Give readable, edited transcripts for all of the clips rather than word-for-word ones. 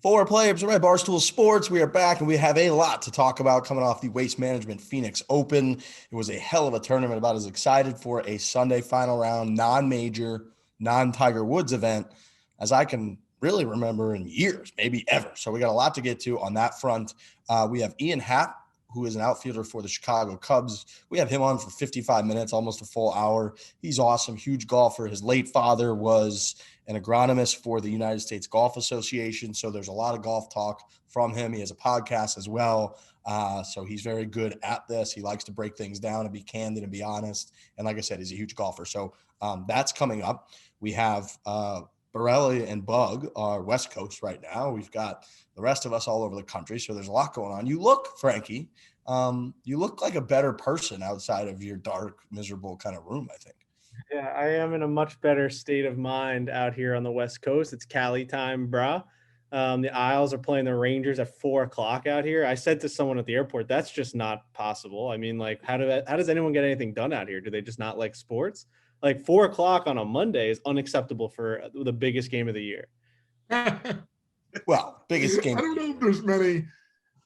Fore players, right? Barstool Sports. We are back, and we have a lot to talk about coming off the Waste Management Phoenix Open. It was a hell of a tournament. About as excited for a Sunday final round, non-major, non-Tiger Woods event as I can really remember in years, maybe ever. So we got a lot to get to on that front. We have Ian Happ, who is an outfielder for the Chicago Cubs. We have him on for 55 minutes, almost a full hour. He's awesome, huge golfer. His late father was an agronomist for the United States Golf Association. So there's a lot of golf talk from him. He has a podcast as well. So he's very good at this. He likes to break things down and be candid and be honest. And like I said, he's a huge golfer. So that's coming up. We have Borelli and Bug are West Coast right now. We've got the rest of us all over the country. So there's a lot going on. You look, Frankie, you look like a better person outside of your dark, miserable kind of room, I think. Yeah, I am in a much better state of mind out here on the West Coast. It's Cali time, brah. The Isles are playing the Rangers at 4:00 out here. I said to someone at the airport, that's just not possible. I mean, like, how does anyone get anything done out here? Do they just not like sports? Like 4:00 on a Monday is unacceptable for the biggest game of the year. Well, biggest game. I don't know if there's many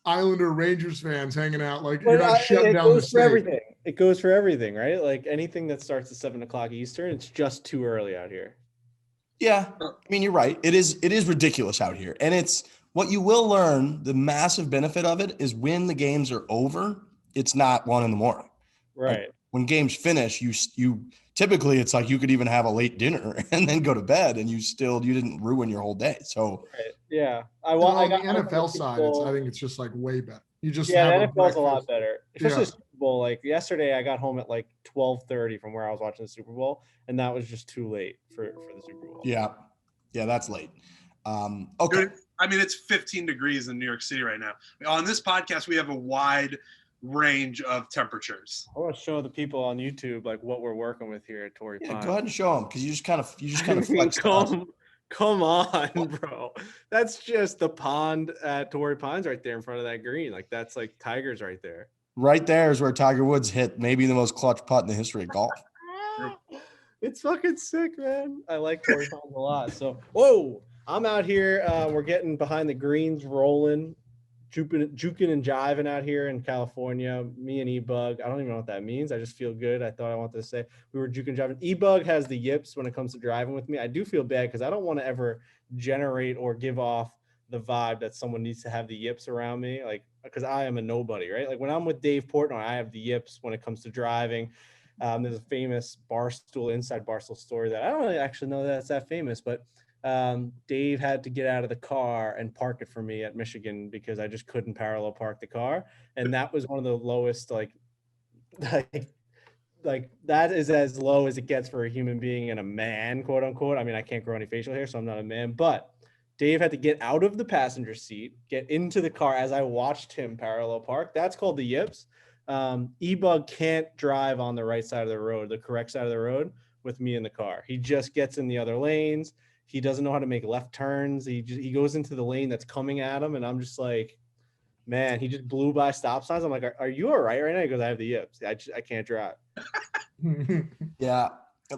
Islander Rangers fans hanging out. Like, you're not shutting down the state. Everything. It goes for everything, right? Like anything that starts at 7:00 Eastern, it's just too early out here. Yeah, I mean, you're right. It is ridiculous out here. And it's what you will learn, the massive benefit of it is when the games are over, it's not 1 a.m. Right. Like when games finish, you typically it's like you could even have a late dinner and then go to bed and you didn't ruin your whole day. So right. Yeah. On the NFL side, I think it's just like way better. You just the NFL's a lot better. Especially Yeah. Super Bowl. Like yesterday I got home at like 12:30 from where I was watching the Super Bowl, and that was just too late for the Super Bowl. Yeah, that's late. Okay. Dude, I mean, it's 15 degrees in New York City right now. On this podcast, we have a wide range of temperatures. I want to show the people on YouTube like what we're working with here at Torrey Pines. Go ahead and show them because you just kind of flex. Come on, bro. That's just the pond at Torrey Pines right there in front of that green. Like that's like Tigers right there. Right there is where Tiger Woods hit maybe the most clutch putt in the history of golf. It's fucking sick, man. I like Torrey Pines a lot. So, whoa, I'm out here. We're getting behind the greens, rolling, juking and jiving out here in California. Me and E-Bug. I don't even know what that means. I just feel good. I thought I wanted to say we were juking and jiving. E-Bug has the yips when it comes to driving with me. I do feel bad because I don't want to ever generate or give off the vibe that someone needs to have the yips around me. Like, because I am a nobody, right? Like when I'm with Dave Portnoy, I have the yips when it comes to driving. There's a famous inside Barstool story that I don't really actually know that it's that famous, but Dave had to get out of the car and park it for me at Michigan because I just couldn't parallel park the car. And that was one of the lowest, like that is as low as it gets for a human being and a man, quote unquote. I mean, I can't grow any facial hair, so I'm not a man, but Dave had to get out of the passenger seat, get into the car as I watched him parallel park. That's called the yips. E-Bug can't drive on the right side of the road, the correct side of the road with me in the car. He just gets in the other lanes. He doesn't know how to make left turns. He goes into the lane that's coming at him. And I'm just like, man, he just blew by stop signs. I'm like, are you all right now? He goes, I have the yips. I can't drive. Yeah.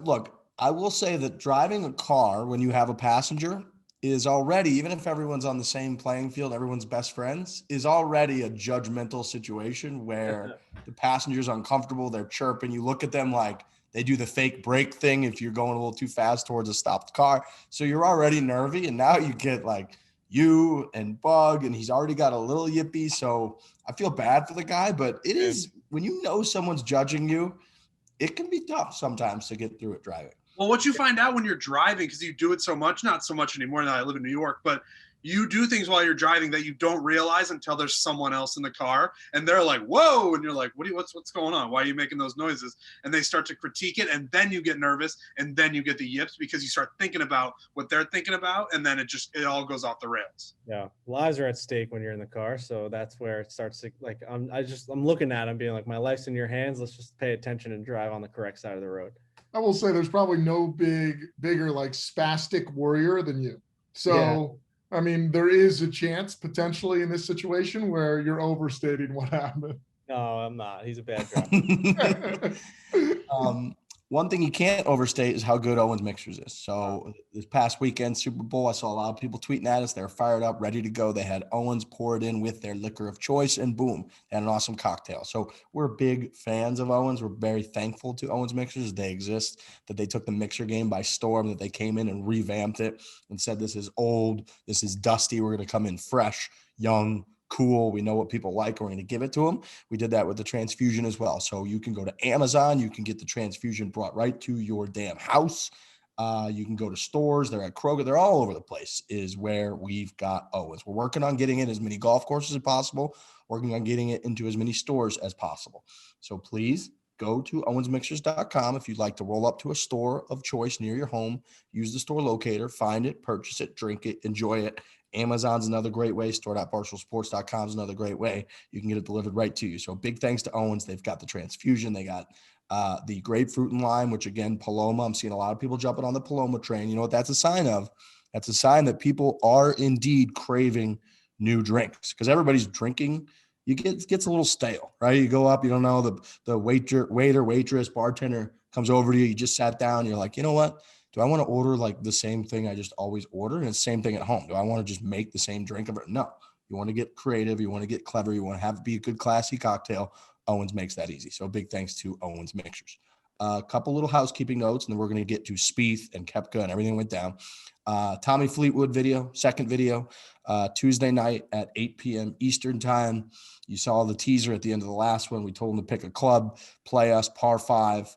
Look, I will say that driving a car when you have a passenger is already, even if everyone's on the same playing field, everyone's best friends, is already a judgmental situation where the passenger's uncomfortable, they're chirping, you look at them like they do the fake brake thing if you're going a little too fast towards a stopped car. So you're already nervy, and now you get like you and Bug, and he's already got a little yippy. So I feel bad for the guy, but it is, when you know someone's judging you, it can be tough sometimes to get through it driving. Well, what you find out when you're driving, because you do it so much, not so much anymore now I live in New York, but you do things while you're driving that you don't realize until there's someone else in the car and they're like, whoa. And you're like, what's going on? Why are you making those noises? And they start to critique it. And then you get nervous and then you get the yips because you start thinking about what they're thinking about. And then it all goes off the rails. Yeah. Lives are at stake when you're in the car. So that's where it starts to like, I'm looking at him being like, my life's in your hands. Let's just pay attention and drive on the correct side of the road. I will say there's probably no bigger like spastic warrior than you. So, yeah. I mean, there is a chance potentially in this situation where you're overstating what happened. No, I'm not. He's a bad driver. One thing you can't overstate is how good Owens Mixers is. So this past weekend, Super Bowl, I saw a lot of people tweeting at us. They're fired up, ready to go. They had Owens poured in with their liquor of choice, and boom, they had an awesome cocktail. So we're big fans of Owens. We're very thankful to Owens Mixers. They exist, that they took the mixer game by storm, that they came in and revamped it and said, this is old, this is dusty. We're going to come in fresh, young, cool. We know what people like. We're going to give it to them. We did that with the transfusion as well. So you can go to Amazon. You can get the transfusion brought right to your damn house. You can go to stores. They're at Kroger. They're all over the place is where we've got Owens. We're working on getting it as many golf courses as possible, working on getting it into as many stores as possible. So please go to owensmixers.com. If you'd like to roll up to a store of choice near your home, use the store locator, find it, purchase it, drink it, enjoy it. Amazon's another great way. Store.barstoolsports.com is another great way. You can get it delivered right to you. So big thanks to Owens. They've got the transfusion. They got the grapefruit and lime, which again, Paloma. I'm seeing a lot of people jumping on the Paloma train. You know what that's a sign of? That's a sign that people are indeed craving new drinks because everybody's drinking. It gets a little stale, right? You go up, you don't know, the waiter, waitress, bartender comes over to you. You just sat down. You're like, you know what? Do I want to order like the same thing I just always order? And it's the same thing at home. Do I want to just make the same drink of it? No. You want to get creative. You want to get clever. You want to be a good, classy cocktail. Owens makes that easy. So big thanks to Owens Mixers. A couple little housekeeping notes, and then we're going to get to Spieth and Koepka and everything went down. Tommy Fleetwood video, second video, Tuesday night at 8 p.m. Eastern time. You saw the teaser at the end of the last one. We told him to pick a club, play us, par 5.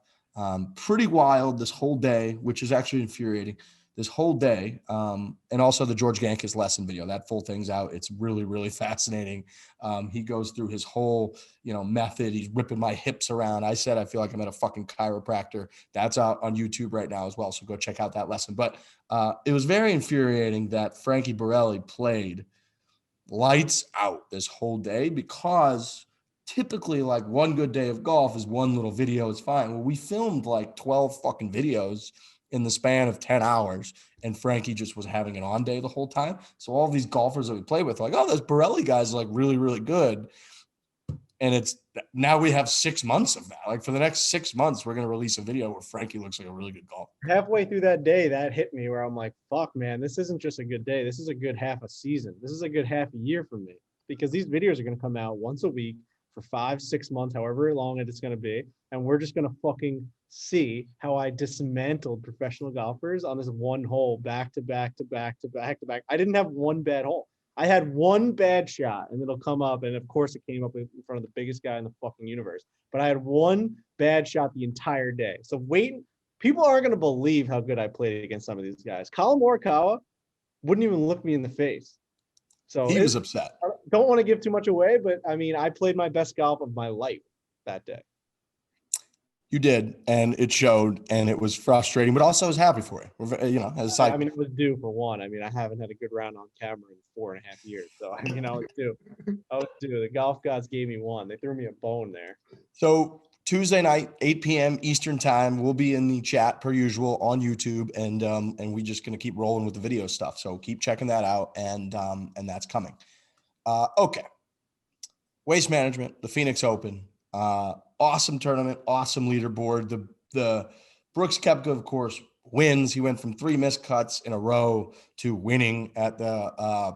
Pretty wild this whole day, which is actually infuriating this whole day. And also the George Gankis lesson video, that full thing's out. It's really, really fascinating. He goes through his whole, method. He's whipping my hips around. I said, I feel like I'm at a fucking chiropractor. That's out on YouTube right now as well. So go check out that lesson. But it was very infuriating that Frankie Borelli played lights out this whole day because typically like one good day of golf is one little video is fine. Well, we filmed like 12 fucking videos in the span of 10 hours and Frankie just was having an on day the whole time. So all these golfers that we play with, like, oh, those Borelli guys are like really, really good. And it's now we have 6 months of that. Like for the next 6 months, we're going to release a video where Frankie looks like a really good golfer. Halfway through that day, that hit me where I'm like, fuck, man, this isn't just a good day. This is a good half a season. This is a good half a year for me because these videos are going to come out once a week for 5-6 months, however long it's going to be. And we're just going to fucking see how I dismantled professional golfers on this one hole back to back to back to back to back. I didn't have one bad hole. I had one bad shot and it'll come up. And of course it came up in front of the biggest guy in the fucking universe, but I had one bad shot the entire day. So people aren't going to believe how good I played against some of these guys. Colin Morikawa wouldn't even look me in the face. So he was upset. I don't want to give too much away, but I mean, I played my best golf of my life that day. You did, and it showed, and it was frustrating, but also I was happy for you. As like, I mean, it was due for one. I mean, I haven't had a good round on camera in 4.5 years, so I mean, I was due. The golf gods gave me one. They threw me a bone there. So Tuesday night, 8 p.m. Eastern time, we'll be in the chat per usual on YouTube, and we're just gonna keep rolling with the video stuff. So keep checking that out, and that's coming. Okay, Waste Management, the Phoenix Open. Awesome tournament, awesome leaderboard. The Brooks Koepka, of course, wins. He went from 3 missed cuts in a row to winning at the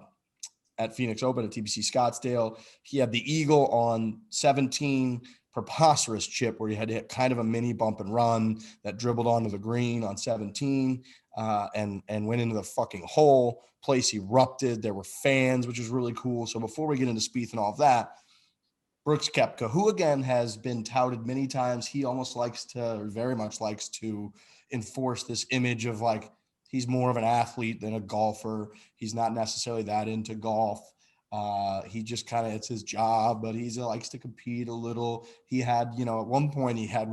at Phoenix Open at TPC Scottsdale. He had the eagle on 17, preposterous chip where he had to hit kind of a mini bump and run that dribbled onto the green on 17 and went into the fucking hole. Place erupted. There were fans, which was really cool. So before we get into Spieth and all of that, Brooks Koepka, who again has been touted many times, he almost very much likes to enforce this image of like he's more of an athlete than a golfer. He's not necessarily that into golf. He just kind of, it's his job, but he likes to compete a little. He had, at one point he had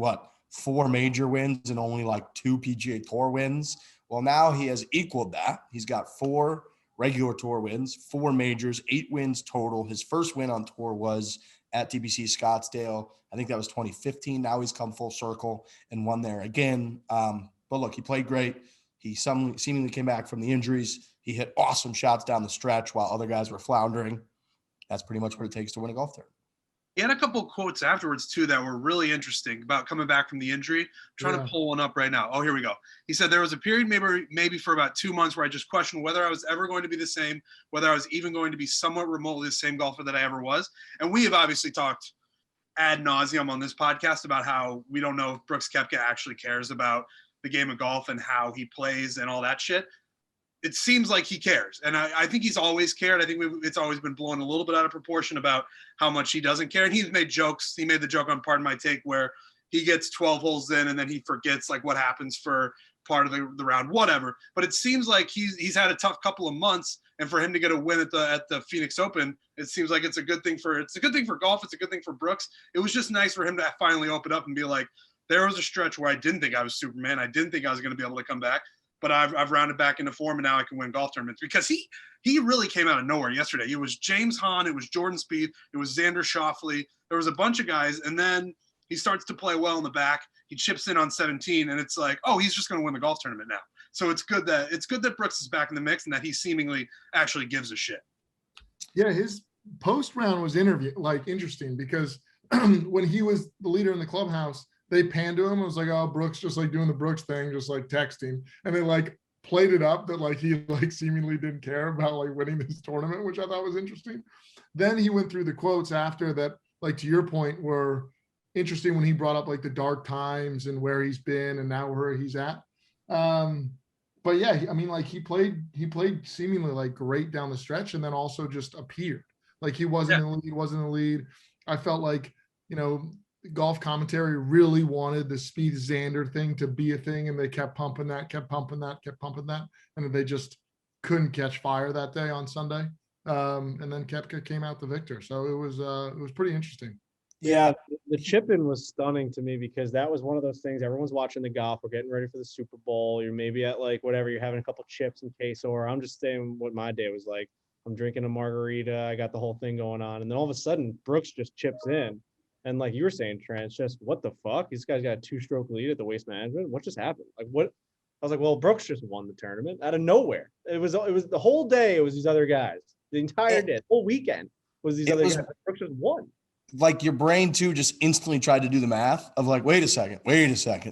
4 major wins and only like 2 PGA Tour wins. Well, now he has equaled that. He's got 4 regular tour wins, 4 majors, 8 wins total. His first win on tour was at TPC Scottsdale. I think that was 2015. Now he's come full circle and won there again. But look, he played great. He seemingly came back from the injuries. He hit awesome shots down the stretch while other guys were floundering. That's pretty much what it takes to win a golf tournament. He had a couple quotes afterwards too that were really interesting about coming back from the injury. I'm trying to pull one up right now. Oh, here we go. He said there was a period maybe for about 2 months where I just questioned whether I was ever going to be the same, whether I was even going to be somewhat remotely the same golfer that I ever was. And we have obviously talked ad nauseum on this podcast about how we don't know if Brooks Koepka actually cares about the game of golf and how he plays and all that shit. It seems like he cares. And I think he's always cared. I think it's always been blown a little bit out of proportion about how much he doesn't care. And he's made jokes. He made the joke on Pardon My Take where he gets 12 holes in and then he forgets like what happens for part of the round, whatever. But it seems like he's had a tough couple of months. And for him to get a win at the Phoenix Open, it seems like it's a good thing for golf. It's a good thing for Brooks. It was just nice for him to finally open up and be like, there was a stretch where I didn't think I was Superman. I didn't think I was going to be able to come back. But I've rounded back into form, and now I can win golf tournaments because he really came out of nowhere yesterday. It was James Hahn, it was Jordan Spieth, it was Xander Schauffele. There was a bunch of guys, and then he starts to play well in the back. He chips in on 17, and it's like, oh, he's just going to win the golf tournament now. So it's good that Brooks is back in the mix and that he seemingly actually gives a shit. Yeah, his post round was interesting because when he was the leader in the clubhouse, they panned to him. It was like, oh, Brooks just like doing the Brooks thing, just like texting. And they like played it up that like he like seemingly didn't care about like winning this tournament, which I thought was interesting. Then he went through the quotes after that, like to your point, were interesting when he brought up like the dark times and where he's been and now where he's at. But yeah, I mean, like he played seemingly like great down the stretch and then also just appeared. Like he wasn't in the lead. I felt like, golf commentary really wanted the Spieth Xander thing to be a thing, and they kept pumping that, and they just couldn't catch fire that day on Sunday. And then Koepka came out the victor, so it was pretty interesting. Yeah, the chip-in was stunning to me because that was one of those things. Everyone's watching the golf. We're getting ready for the Super Bowl. You're maybe at like whatever. You're having a couple chips in queso, or I'm just saying what my day was like. I'm drinking a margarita. I got the whole thing going on, and then all of a sudden Brooks just chips in. And like you were saying, Trent, it's just what the fuck? These guys got a 2-stroke lead at the Waste Management. What just happened? Like what? I was like, well, Brooks just won the tournament out of nowhere. It was the whole day. It was these other guys. The entire day, the whole weekend was these other guys. Brooks just won. Like your brain too just instantly tried to do the math of like, wait a second.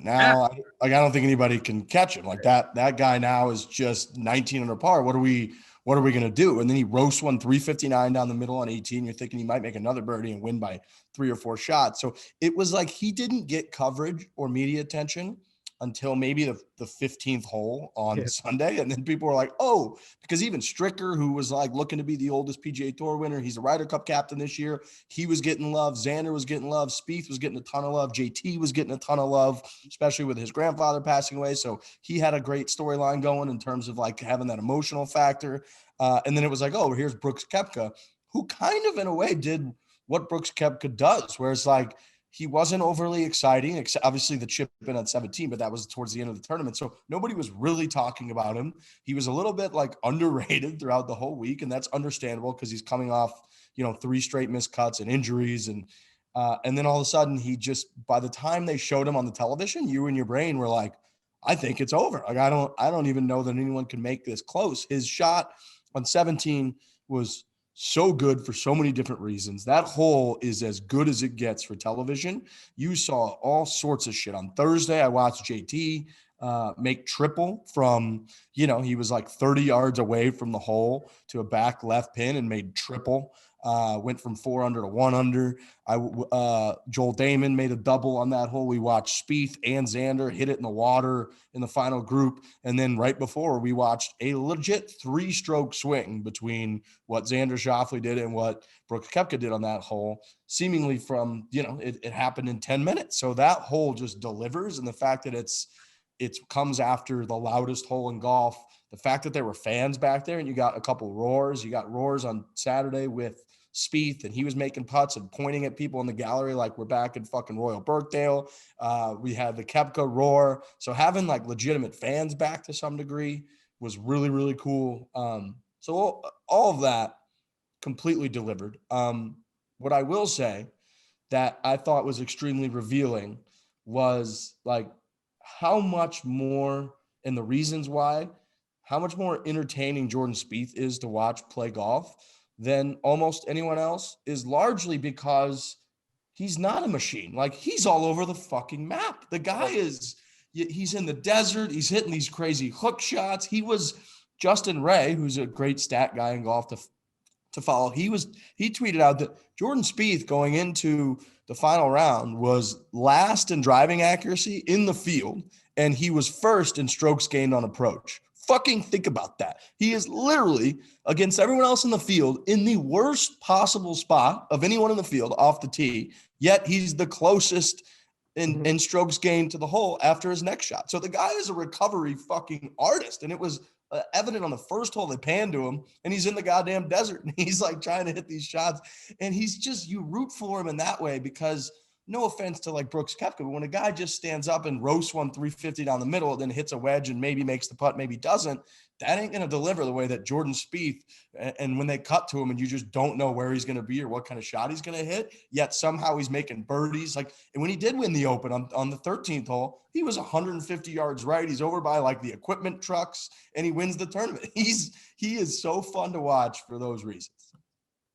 Now, I don't think anybody can catch him. Like that guy now is just 19 under par. What are we going to do? And then he roasts one 359 down the middle on 18. You're thinking he might make another birdie and win by 3 or 4 shots. So it was like he didn't get coverage or media attention until maybe the 15th hole on Sunday. And then people were like, oh, because even Stricker, who was like looking to be the oldest PGA Tour winner, he's a Ryder Cup captain this year. He was getting love. Xander was getting love. Spieth was getting a ton of love. JT was getting a ton of love, especially with his grandfather passing away. So he had a great storyline going in terms of like having that emotional factor. And then it was like, oh, here's Brooks Koepka, who kind of in a way did what Brooks Koepka does, where it's like, he wasn't overly exciting, except obviously the chip in at 17, but that was towards the end of the tournament. So nobody was really talking about him. He was a little bit like underrated throughout the whole week. And that's understandable because he's coming off, 3 straight missed cuts and injuries. And then all of a sudden he just, by the time they showed him on the television, you and your brain were like, I think it's over. Like, I don't even know that anyone can make this close. His shot on 17 was so good for so many different reasons. That hole is as good as it gets for television. You saw all sorts of shit. On Thursday, I watched JT make triple from, he was like 30 yards away from the hole to a back left pin and made triple. Went from 4 under to 1 under. Joel Damon made a double on that hole. We watched Spieth and Xander hit it in the water in the final group. And then right before, we watched a legit 3-stroke swing between what Xander Schauffele did and what Brooks Koepka did on that hole, seemingly from, it happened in 10 minutes. So that hole just delivers. And the fact that it comes after the loudest hole in golf, the fact that there were fans back there and you got a couple roars. You got roars on Saturday with Spieth, and he was making putts and pointing at people in the gallery like we're back in fucking Royal Birkdale. We had the Koepka roar. So having like legitimate fans back to some degree was really, really cool. So all of that completely delivered. What I will say that I thought was extremely revealing was like how much more, and the reasons why, how much more entertaining Jordan Spieth is to watch play golf than almost anyone else is largely because he's not a machine. Like, he's all over the fucking map. The guy he's in the desert. He's hitting these crazy hook shots. He was Justin Ray, who's a great stat guy in golf to follow. He tweeted out that Jordan Spieth going into the final round was last in driving accuracy in the field, and he was first in strokes gained on approach. Fucking think about that. He is literally, against everyone else in the field, in the worst possible spot of anyone in the field off the tee, yet he's the closest in strokes gained to the hole after his next shot. So the guy is a recovery fucking artist, and it was evident on the first hole. They panned to him, and he's in the goddamn desert, and he's like trying to hit these shots, and he's just, you root for him in that way, because no offense to like Brooks Koepka, but when a guy just stands up and roasts 350 down the middle, then hits a wedge and maybe makes the putt, maybe doesn't, that ain't going to deliver the way that Jordan Spieth, and when they cut to him and you just don't know where he's going to be or what kind of shot he's going to hit, yet somehow he's making birdies. Like, and when he did win the Open on the 13th hole, he was 150 yards right. He's over by like the equipment trucks, and he wins the tournament. He is so fun to watch for those reasons.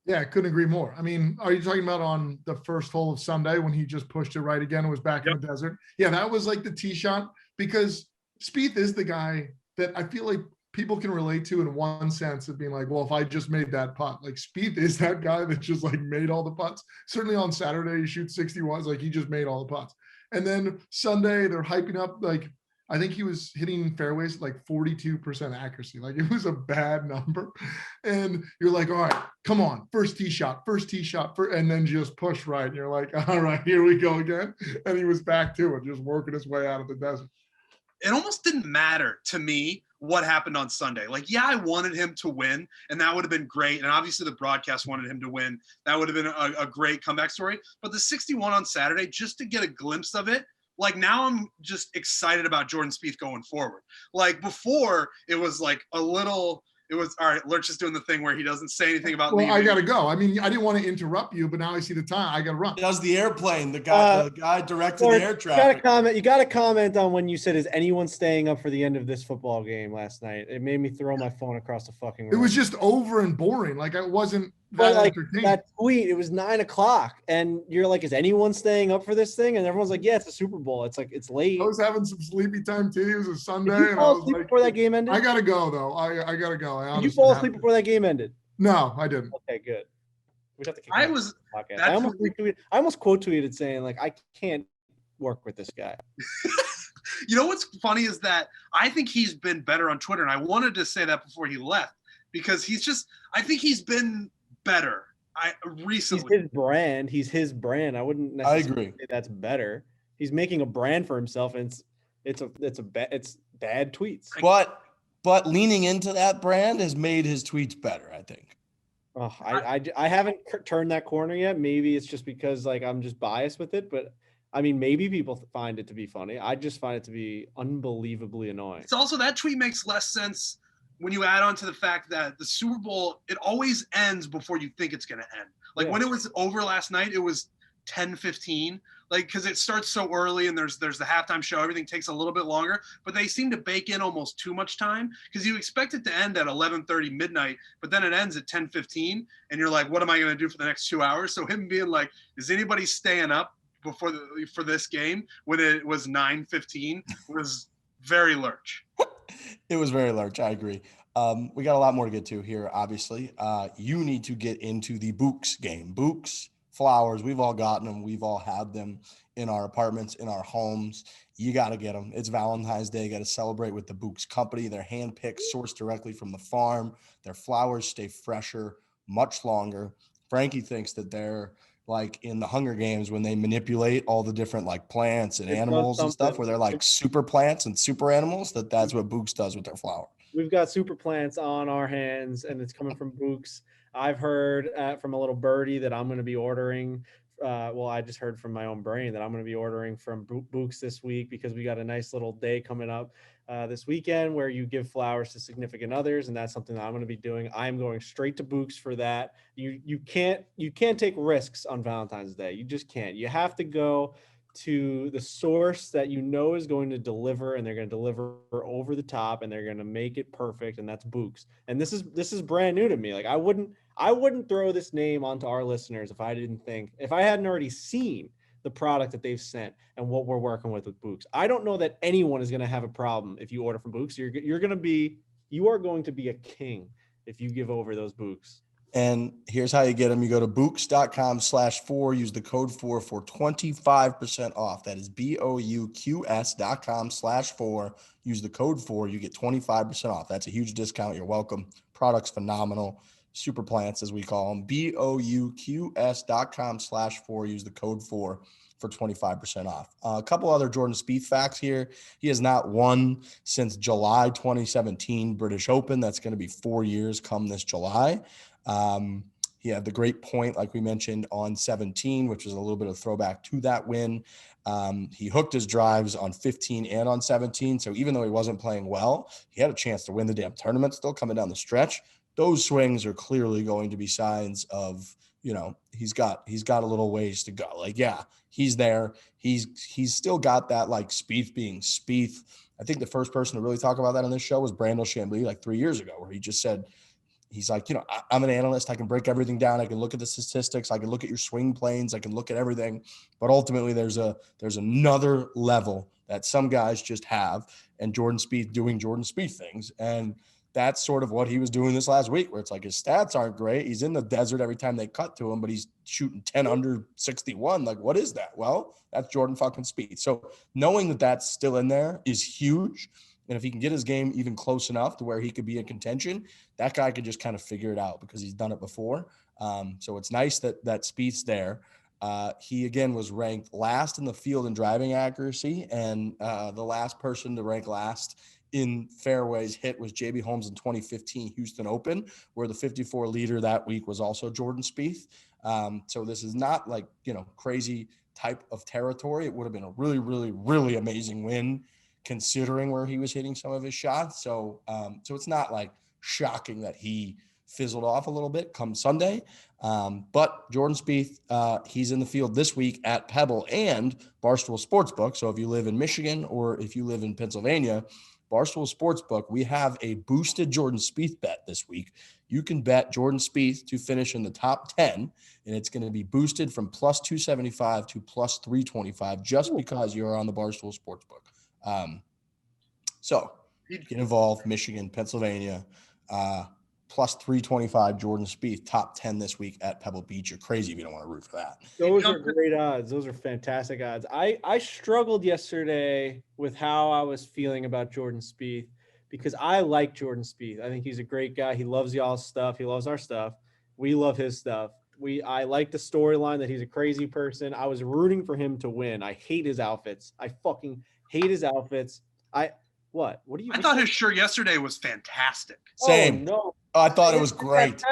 Yeah, I couldn't agree more. I mean, are you talking about on the first hole of Sunday when he just pushed it right again and was back in the desert? Yeah, that was like the tee shot, because Spieth is the guy that I feel like people can relate to in one sense of being like, well, if I just made that putt, like Spieth is that guy that just like made all the putts. Certainly on Saturday, he shoots 61s, like he just made all the putts. And then Sunday, they're hyping up, like, I think he was hitting fairways like 42% accuracy. Like, it was a bad number. And you're like, all right, come on, first tee shot, and then just push right. And you're like, all right, here we go again. And he was back to it, just working his way out of the desert. It almost didn't matter to me what happened on Sunday. Like, yeah, I wanted him to win, and that would have been great. And obviously the broadcast wanted him to win. That would have been a great comeback story. But the 61 on Saturday, just to get a glimpse of it, like, now I'm just excited about Jordan Spieth going forward. Like, before, it was like a little, it was, all right, Lurch is doing the thing where he doesn't say anything about leaving. I got to go. I mean, I didn't want to interrupt you, but now I see the time. I got to run. He does the airplane. The guy directed the air traffic. You got to comment on when you said, is anyone staying up for the end of this football game last night? It made me throw my phone across the fucking room. It was just over and boring. Like, I wasn't that like that tweet. It was 9:00, and you're like, is anyone staying up for this thing? And everyone's like, yeah, it's a Super Bowl. It's like, it's late. I was having some sleepy time too. It was a Sunday. Did you fall asleep before that game ended? I gotta go though. I gotta go. Did you fall asleep before that game ended? No, I didn't. Okay, good. We'd have to kick I almost quote tweeted saying, like, I can't work with this guy. You know what's funny is that I think he's been better on Twitter, and I wanted to say that before he left, because I think he's been better recently. He's his brand. I wouldn't necessarily say that's better. He's making a brand for himself, and it's bad tweets. But leaning into that brand has made his tweets better, I think. Oh, I haven't turned that corner yet. Maybe it's just because, like, I'm just biased with it, but I mean, maybe people find it to be funny. I just find it to be unbelievably annoying. It's also, that tweet makes less sense when you add on to the fact that the Super Bowl, it always ends before you think it's going to end. Like, when it was over last night, it was 10:15, like, because it starts so early, and there's the halftime show. Everything takes a little bit longer, but they seem to bake in almost too much time, because you expect it to end at 11:30 midnight, but then it ends at 10:15, and you're like, what am I going to do for the next 2 hours? So him being like, is anybody staying up for this game when it was 9:15 was very Lurch. It was very Lurch. I agree. We got a lot more to get to here, obviously. You need to get into the Books game. Books, flowers, we've all gotten them. We've all had them in our apartments, in our homes. You got to get them. It's Valentine's Day. You got to celebrate with the Books company. They're hand-picked, sourced directly from the farm. Their flowers stay fresher, much longer. Frankie thinks that they're like in the Hunger Games when they manipulate all the different like plants and animals and stuff, where they're like super plants and super animals, that's what Books does with their flower. We've got super plants on our hands, and it's coming from Books. I've heard from a little birdie that I'm going to be ordering. I just heard from my own brain that I'm going to be ordering from Books this week, because we got a nice little day coming up this weekend where you give flowers to significant others, and that's something that I'm going to be doing. I'm going straight to Books for that. You can't take risks on Valentine's Day. You just can't. You have to go to the source that you know is going to deliver, and they're going to deliver over the top, and they're going to make it perfect, and that's Books. And this is brand new to me. Like, I I wouldn't throw this name onto our listeners if I hadn't already seen the product that they've sent and what we're working with Books. I don't know that anyone is going to have a problem if you order from Books. You are going to be a king if you give over those Books. And here's how you get them. You go to books.com/4, use the code Fore for 25% off. That is BOUQS.com/4. Use the code Fore. You get 25% off. That's a huge discount. You're welcome. Product's phenomenal. Super plants, as we call them. BOUQS.com/4. Use the code Fore for 25% off. A couple other Jordan Spieth facts here. He has not won since July 2017 British Open. That's going to be 4 years come this July. He had the great point, like we mentioned, on 17, which was a little bit of throwback to that win. He hooked his drives on 15 and on 17. So even though he wasn't playing well, he had a chance to win the damn tournament still coming down the stretch. Those swings are clearly going to be signs of, he's got a little ways to go. Like, yeah, he's there. He's still got that, like, Spieth being Spieth. I think the first person to really talk about that on this show was Brandel Chambly like 3 years ago, where he just said, he's like, I'm an analyst. I can break everything down. I can look at the statistics. I can look at your swing planes. I can look at everything. But ultimately, there's another level that some guys just have, and Jordan Spieth doing Jordan Spieth things. And that's sort of what he was doing this last week, where it's like his stats aren't great. He's in the desert every time they cut to him, but he's shooting 10 under 61. Like, what is that? Well, that's Jordan fucking Spieth. So knowing that that's still in there is huge. And if he can get his game even close enough to where he could be in contention, that guy could just kind of figure it out because he's done it before. So it's nice that Spieth's there. He, again, was ranked last in the field in driving accuracy, and the last person to rank last in fairways hit was JB Holmes in 2015 Houston Open, where the 54 leader that week was also Jordan Spieth. So this is not like, crazy type of territory. It would have been a really, really, really amazing win considering where he was hitting some of his shots. So it's not like shocking that he fizzled off a little bit come Sunday. But Jordan Spieth, he's in the field this week at Pebble and Barstool Sportsbook. So if you live in Michigan or if you live in Pennsylvania, Barstool Sportsbook, we have a boosted Jordan Spieth bet this week. You can bet Jordan Spieth to finish in the top 10, and it's going to be boosted from plus 275 to plus 325 just because you're on the Barstool Sportsbook. So get involved, Michigan, Pennsylvania, plus 325 Jordan Spieth, top 10 this week at Pebble Beach. You're crazy if you don't want to root for that. Those are great odds. Those are fantastic odds. I struggled yesterday with how I was feeling about Jordan Spieth because I like Jordan Spieth. I think he's a great guy. He loves y'all's stuff. He loves our stuff. We love his stuff. I like the storyline that he's a crazy person. I was rooting for him to win. I hate his outfits. I fucking hate his outfits. What do you? I thought his shirt yesterday was fantastic. Same. Oh, no. I thought it was great.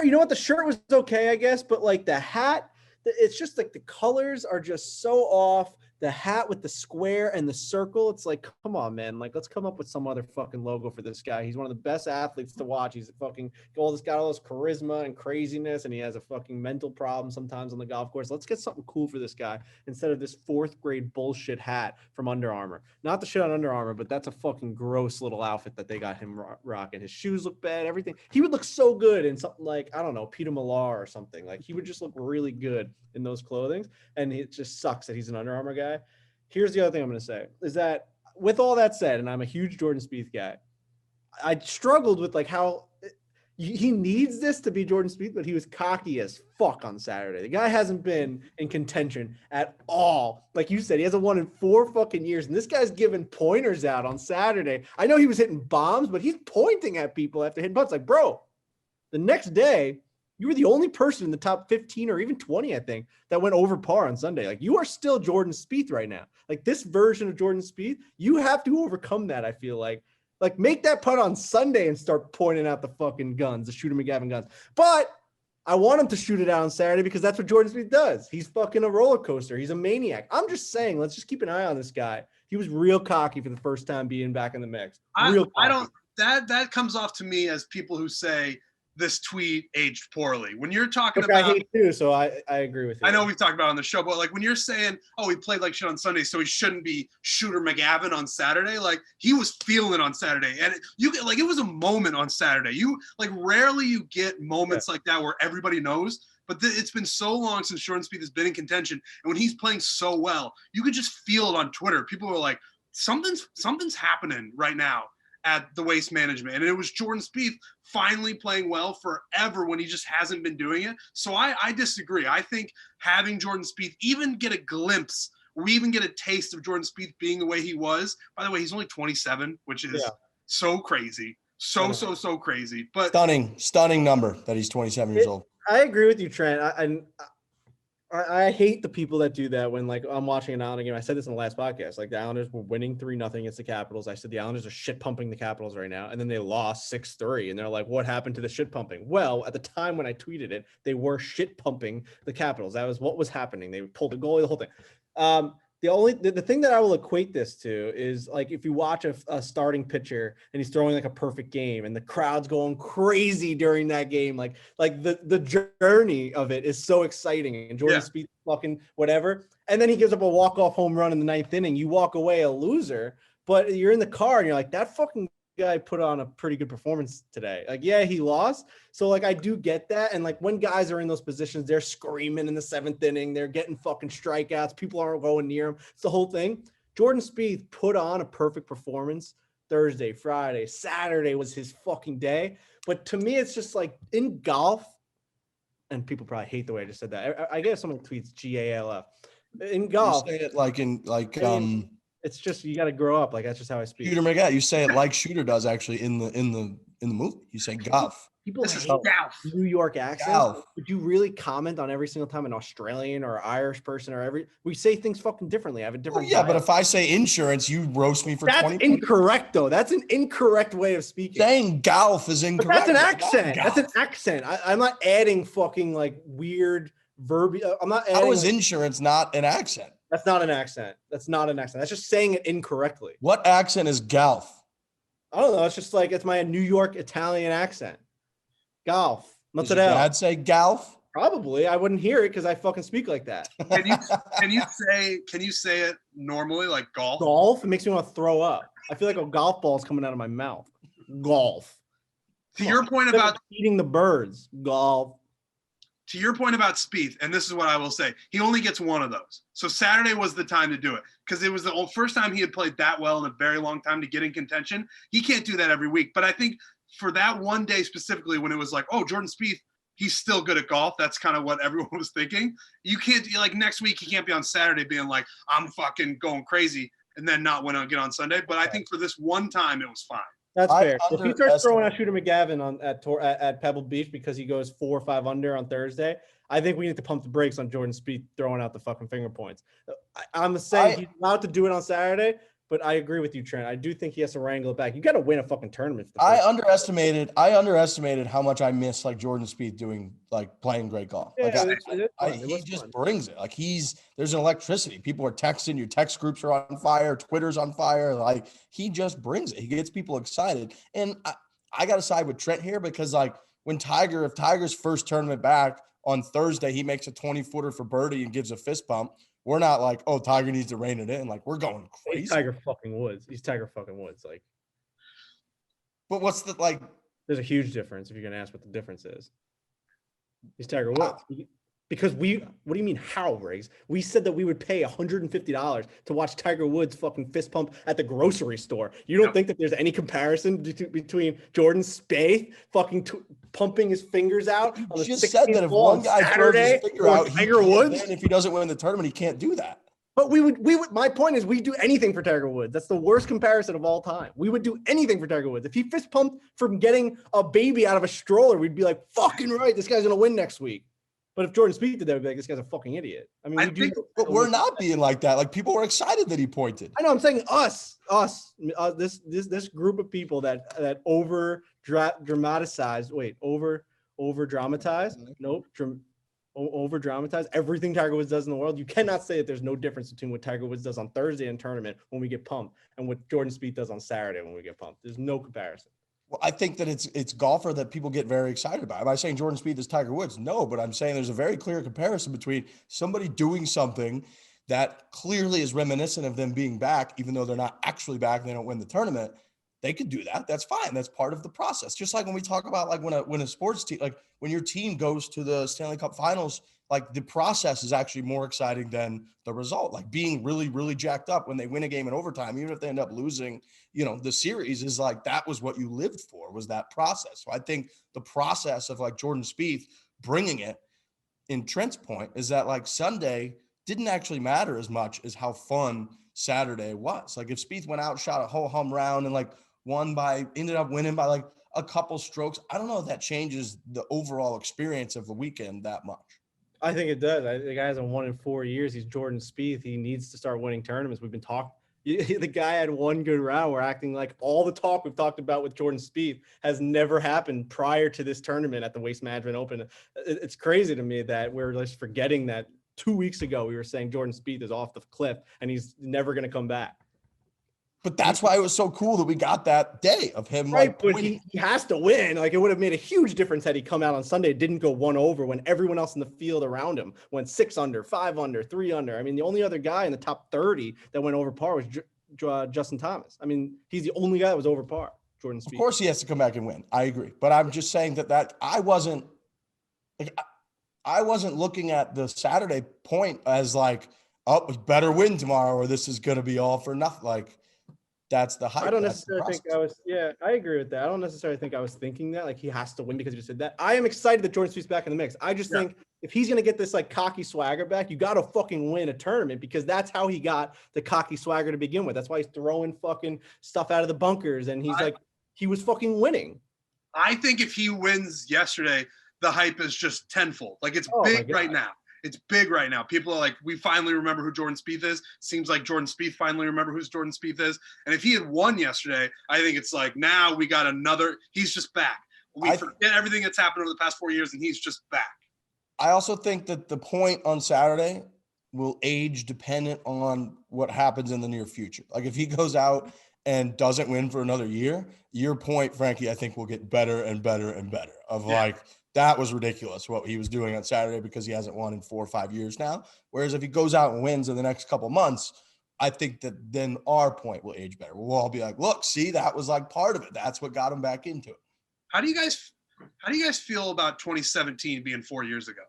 You know what? The shirt was okay, I guess, but like the hat, it's just like the colors are just so off. The hat with the square and the circle, it's like, come on, man. Like, let's come up with some other fucking logo for this guy. He's one of the best athletes to watch. He's got all this charisma and craziness, and he has a fucking mental problem sometimes on the golf course. Let's get something cool for this guy instead of this fourth grade bullshit hat from Under Armour. Not the shit on Under Armour, but that's a fucking gross little outfit that they got him rocking. His shoes look bad, everything. He would look so good in something like, I don't know, Peter Millar or something. Like, he would just look really good in those clothing, and it just sucks that he's an Under Armour guy. Here's the other thing I'm going to say is that with all that said, and I'm a huge Jordan Spieth guy, I struggled with like how he needs this to be Jordan Spieth, but he was cocky as fuck on Saturday. The guy hasn't been in contention at all. Like you said, he hasn't won in 4 fucking years, and this guy's giving pointers out on Saturday. I know he was hitting bombs, but he's pointing at people after hitting putts. Like, bro, the next day, you were the only person in the top 15 or even 20, I think, that went over par on Sunday. Like, you are still Jordan Spieth right now. Like, this version of Jordan Spieth, you have to overcome that, I feel like. Like, make that putt on Sunday and start pointing out the fucking guns, the Shooter McGavin guns. But I want him to shoot it out on Saturday because that's what Jordan Spieth does. He's fucking a roller coaster. He's a maniac. I'm just saying, let's just keep an eye on this guy. He was real cocky for the first time being back in the mix. I don't – that comes off to me as people who say – this tweet aged poorly. When you're talking Which about, I hate too, so I agree with you. I know we've talked about it on the show, but like when you're saying, oh, he played like shit on Sunday, so he shouldn't be Shooter McGavin on Saturday. Like he was feeling it on Saturday, and it was a moment on Saturday. You like rarely you get moments like that where everybody knows. But it's been so long since Jordan Spieth has been in contention, and when he's playing so well, you could just feel it on Twitter. People were like, something's happening right now at the Waste Management. And it was Jordan Spieth finally playing well forever when he just hasn't been doing it. So I disagree. I think having Jordan Spieth even get a glimpse, we even get a taste of Jordan Spieth being the way he was. By the way, he's only 27, which is so crazy. So crazy. But stunning number that he's 27 years old. I agree with you, Trent. I hate the people that do that when, like, I'm watching an Islander game. I said this in the last podcast. Like, the Islanders were winning 3-0 against the Capitals. I said the Islanders are shit pumping the Capitals right now. And then they lost 6-3. And they're like, what happened to the shit pumping? Well, at the time when I tweeted it, they were shit pumping the Capitals. That was what was happening. They pulled a goalie, the whole thing. The thing that I will equate this to is, like, if you watch a starting pitcher and he's throwing like a perfect game and the crowd's going crazy during that game, like the journey of it is so exciting. And Jordan Spieth fucking whatever. And then he gives up a walk-off home run in the 9th inning. You walk away a loser, but you're in the car and you're like, that fucking guy put on a pretty good performance today. Like, yeah, he lost. So, like, I do get that. And, like, when guys are in those positions, they're screaming in the 7th inning. They're getting fucking strikeouts. People aren't going near him. It's the whole thing. Jordan Spieth put on a perfect performance Thursday, Friday, Saturday was his fucking day. But to me, it's just like in golf, and people probably hate the way I just said that. I get someone tweets GALF. In golf. You say it it's just, you got to grow up. Like, that's just how I speak. Shooter McGavin. You say it like Shooter does actually in the movie. You say golf. People hate New York accents. Would you really comment on every single time an Australian or Irish person we say things fucking differently. I have a different. Well, yeah, but if I say insurance, you roast me for 20 That's incorrect, though. That's an incorrect way of speaking. Saying golf is incorrect. But that's an accent. That's an accent. I'm not adding fucking like weird verb. I'm not adding. How is insurance not an accent? That's not an accent. That's not an accent. That's just saying it incorrectly. What accent is golf? I don't know. It's just like, it's my New York Italian accent. Golf. Does your dad say golf? Probably. I wouldn't hear it because I fucking speak like that. Can you say it normally, like golf? Golf? It makes me want to throw up. I feel like a golf ball is coming out of my mouth. Golf. To your point about eating the birds. Golf. To your point about Spieth, and this is what I will say, he only gets one of those. So Saturday was the time to do it because it was the first time he had played that well in a very long time to get in contention. He can't do that every week. But I think for that one day specifically when it was like, oh, Jordan Spieth, he's still good at golf. That's kind of what everyone was thinking. You can't, like, next week he can't be on Saturday being like, I'm fucking going crazy and then not win again on Sunday. But I think for this one time, it was fine. That's fair. If he starts throwing out Shooter McGavin at Pebble Beach because he goes 4 or 5 under on Thursday, I think we need to pump the brakes on Jordan Spieth throwing out the fucking finger points. I'm saying he's allowed to do it on Saturday, but I agree with you, Trent. I do think he has to wrangle it back. You got to win a fucking tournament. I underestimated how much I miss like Jordan Spieth doing, like, playing great golf. Yeah, he just brings it. Like, there's an electricity. People are texting. Your text groups are on fire. Twitter's on fire. Like, he just brings it. He gets people excited. And I got to side with Trent here because, like, if Tiger's first tournament back on Thursday, he makes a 20-footer for birdie and gives a fist bump. We're not like, oh, Tiger needs to rein it in. Like, we're going crazy. He's Tiger fucking Woods. Like, but what's the, like? There's a huge difference if you're gonna ask what the difference is. He's Tiger Woods. Because what do you mean how, Riggs? We said that we would pay $150 to watch Tiger Woods fucking fist pump at the grocery store. You don't think that there's any comparison between Jordan Spieth fucking pumping his fingers out on the 16th just said that if one guy throws his finger out, Tiger Woods, and if he doesn't win the tournament, he can't do that. But we would. My point is, we do anything for Tiger Woods. That's the worst comparison of all time. We would do anything for Tiger Woods. If he fist pumped from getting a baby out of a stroller, we'd be like, fucking right, this guy's gonna win next week. But if Jordan Spieth did that, we'd be like, this guy's a fucking idiot. I mean, but we're not being like that. Like, people were excited that he pointed. I know. I'm saying this group of people that over dramatize everything Tiger Woods does in the world. You cannot say that there's no difference between what Tiger Woods does on Thursday in tournament when we get pumped and what Jordan Spieth does on Saturday when we get pumped. There's no comparison. Well, I think that it's golfer that people get very excited about. Am I saying Jordan Spieth is Tiger Woods? No, but I'm saying there's a very clear comparison between somebody doing something that clearly is reminiscent of them being back, even though they're not actually back and they don't win the tournament. They could do that. That's fine. That's part of the process. Just like when we talk about like when a sports team, like when your team goes to the Stanley Cup Finals, like the process is actually more exciting than the result. Like being really, really jacked up when they win a game in overtime, even if they end up losing, the series is like that was what you lived for, was that process. So I think the process of like Jordan Spieth bringing it in Trent's point is that like Sunday didn't actually matter as much as how fun Saturday was. Like if Spieth went out, shot a whole hum round and like ended up winning by like a couple strokes, I don't know if that changes the overall experience of the weekend that much. I think it does. The guy hasn't won in 4 years. He's Jordan Spieth. He needs to start winning tournaments. We've been talking. The guy had one good round. We're acting like all the talk we've talked about with Jordan Spieth has never happened prior to this tournament at the Waste Management Open. It's crazy to me that we're just forgetting that 2 weeks ago we were saying Jordan Spieth is off the cliff and he's never going to come back. But that's why it was so cool that we got that day of him. Right, like but he has to win. Like it would have made a huge difference had he come out on Sunday, didn't go 1 over when everyone else in the field around him went 6 under, 5 under, 3 under. I mean, the only other guy in the top 30 that went over par was Justin Thomas. I mean, he's the only guy that was over par. Jordan Spieth. Of course he has to come back and win. I agree. But I'm just saying that I wasn't looking at the Saturday point as like, oh, we better win tomorrow or this is going to be all for nothing. Like, that's the hype. I don't necessarily think I agree with that. I don't necessarily think I was thinking that like he has to win because you just said that. I am excited that Jordan Spieth's back in the mix. I just think if he's going to get this like cocky swagger back, you got to fucking win a tournament because that's how he got the cocky swagger to begin with. That's why he's throwing fucking stuff out of the bunkers and he was fucking winning. I think if he wins yesterday, the hype is just tenfold. Like it's big right now. It's big right now. People are like, we finally remember who Jordan Spieth is. Seems like Jordan Spieth finally remember who Jordan Spieth is. And if he had won yesterday, I think it's like now we got another. He's just back. We forget everything that's happened over the past 4 years, and he's just back. I also think that the point on Saturday will age dependent on what happens in the near future. Like if he goes out and doesn't win for another year, your point, Frankie, I think will get better and better and better. That was ridiculous what he was doing on Saturday because he hasn't won in 4 or 5 years now. Whereas if he goes out and wins in the next couple months, I think that then our point will age better. We'll all be like, look, see, that was like part of it. That's what got him back into it. How do you guys feel about 2017 being 4 years ago?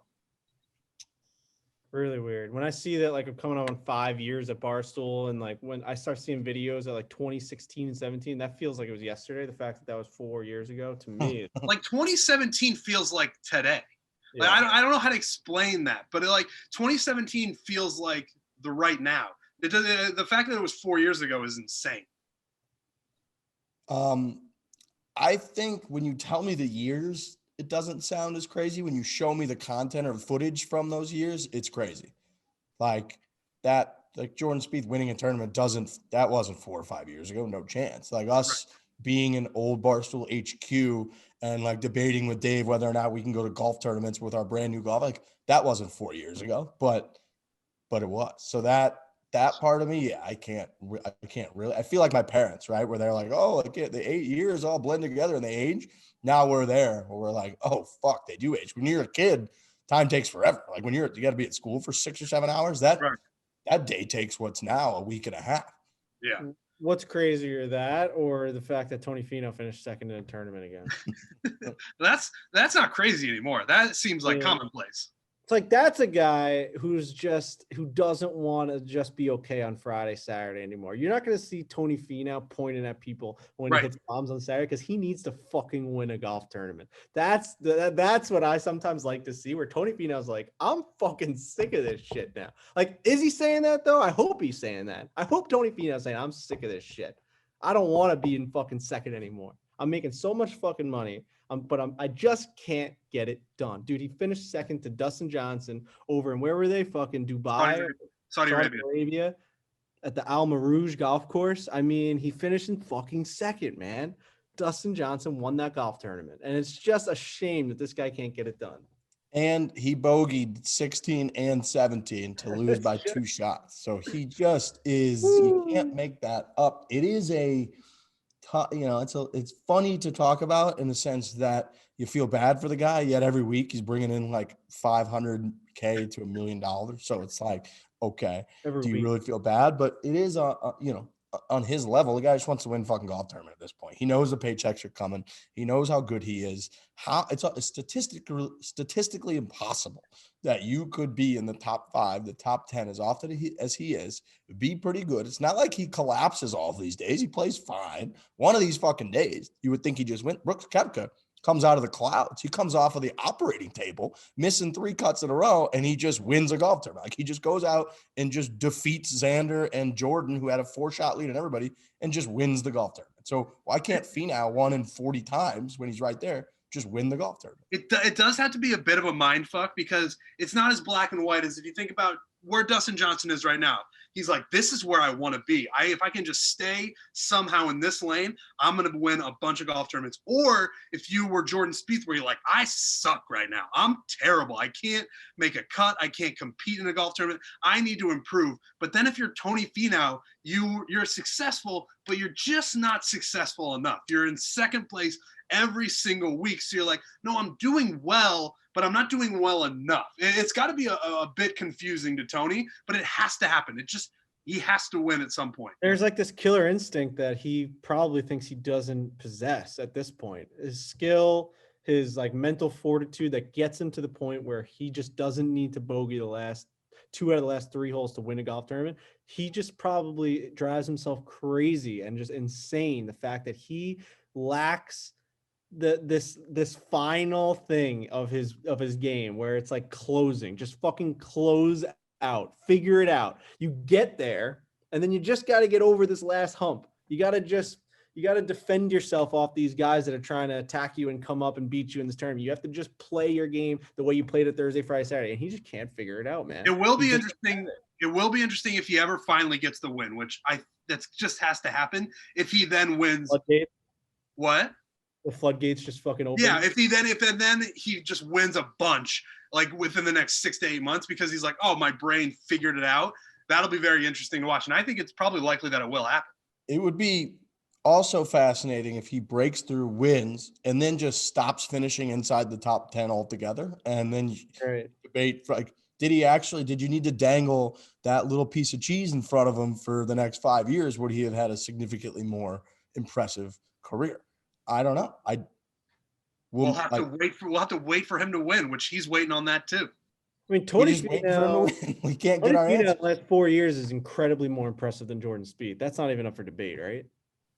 Really weird. When I see that like I'm coming on 5 years at Barstool and like when I start seeing videos at like 2016 and 17, that feels like it was yesterday. The fact that was 4 years ago to me. Like 2017 feels like today. Yeah. Like I don't know how to explain that, but like 2017 feels like the right now. The fact that it was 4 years ago is insane. I think when you tell me the years, it doesn't sound as crazy. When you show me the content or footage from those years, it's crazy. Like that, like Jordan Spieth winning a tournament that wasn't 4 or 5 years ago. No chance. Like us being an old Barstool HQ and like debating with Dave whether or not we can go to golf tournaments with our brand new golf. Like that wasn't 4 years ago, but it was. So that part of me, I can't really, I feel like my parents, right? Where they're like, oh, like the 8 years all blend together and they age. Now we're there where we're like, oh, fuck, they do age. When you're a kid, time takes forever. Like when you got to be at school for 6 or 7 hours, that day takes what's now a week and a half. Yeah. What's crazier, that or the fact that Tony Finau finished second in a tournament again? That's not crazy anymore. That seems like commonplace. It's like that's a guy who doesn't want to just be okay on Friday, Saturday anymore. You're not going to see Tony Finau pointing at people when he hits bombs on Saturday because he needs to fucking win a golf tournament. That's what I sometimes like to see, where Tony Finau's like, I'm fucking sick of this shit now. Like, is he saying that though? I hope he's saying that. I hope Tony Finau's saying, I'm sick of this shit. I don't want to be in fucking second anymore. I'm making so much fucking money. I just can't get it done. Dude, he finished second to Dustin Johnson over in where were they? Fucking Dubai, Saudi Arabia at the Al Marouge golf course. I mean, he finished in fucking second, man. Dustin Johnson won that golf tournament. And it's just a shame that this guy can't get it done. And he bogeyed 16 and 17 to lose by 2 shots. So he just is, you can't make that up. It is a it's funny to talk about in the sense that you feel bad for the guy, yet every week he's bringing in like $500K to $1 million. So it's like, okay, do you really feel bad? But it is, on his level, the guy just wants to win a fucking golf tournament at this point. He knows the paychecks are coming. He knows how good he is. It's statistically impossible that you could be in the top 5, the top 10 as often as he is, be pretty good. It's not like he collapses all of these days. He plays fine. One of these fucking days, you would think he just went. Brooks Koepka comes out of the clouds. He comes off of the operating table, missing 3 cuts in a row, and he just wins a golf tournament. Like, he just goes out and just defeats Xander and Jordan, who had a 4-shot lead on everybody, and just wins the golf tournament. So why can't Finau 1 in 40 times when he's right there just win the golf tournament? It does have to be a bit of a mind fuck, because it's not as black and white as if you think about where Dustin Johnson is right now. He's like, this is where I want to be. If I can just stay somehow in this lane, I'm going to win a bunch of golf tournaments. Or if you were Jordan Spieth, where you're like, I suck right now. I'm terrible. I can't make a cut. I can't compete in a golf tournament. I need to improve. But then if you're Tony Finau, you're successful, but you're just not successful enough. You're in second place every single week. So you're like, no, I'm doing well, but I'm not doing well enough. It's got to be a bit confusing to Tony, but it has to happen. He has to win at some point. There's like this killer instinct that he probably thinks he doesn't possess at this point. His skill, his like mental fortitude that gets him to the point where he just doesn't need to bogey the last 2 out of the last 3 holes to win a golf tournament. He just probably drives himself crazy and just insane. The fact that he lacks this final thing of his game where it's like closing, just fucking close out, figure it out. You get there, and then you just got to get over this last hump. You got to defend yourself off these guys that are trying to attack you and come up and beat you in this tournament. You have to just play your game the way you played it Thursday, Friday, Saturday, and he just can't figure it out, man. It will be interesting. It will be interesting if he ever finally gets the win, which that just has to happen. If he then wins, what? The floodgates just fucking open. Yeah, if then he just wins a bunch, like within the next 6 to 8 months, because he's like, oh, my brain figured it out. That'll be very interesting to watch. And I think it's probably likely that it will happen. It would be also fascinating if he breaks through, wins, and then just stops finishing inside the top 10 altogether. And then you debate, like, did you need to dangle that little piece of cheese in front of him for the next 5 years? Would he have had a significantly more impressive career? I don't know. We'll have to wait for him to win, which he's waiting on that too. I mean, Tony Finau, we can't get our answer. The last 4 years is incredibly more impressive than Jordan Spieth. That's not even up for debate, right?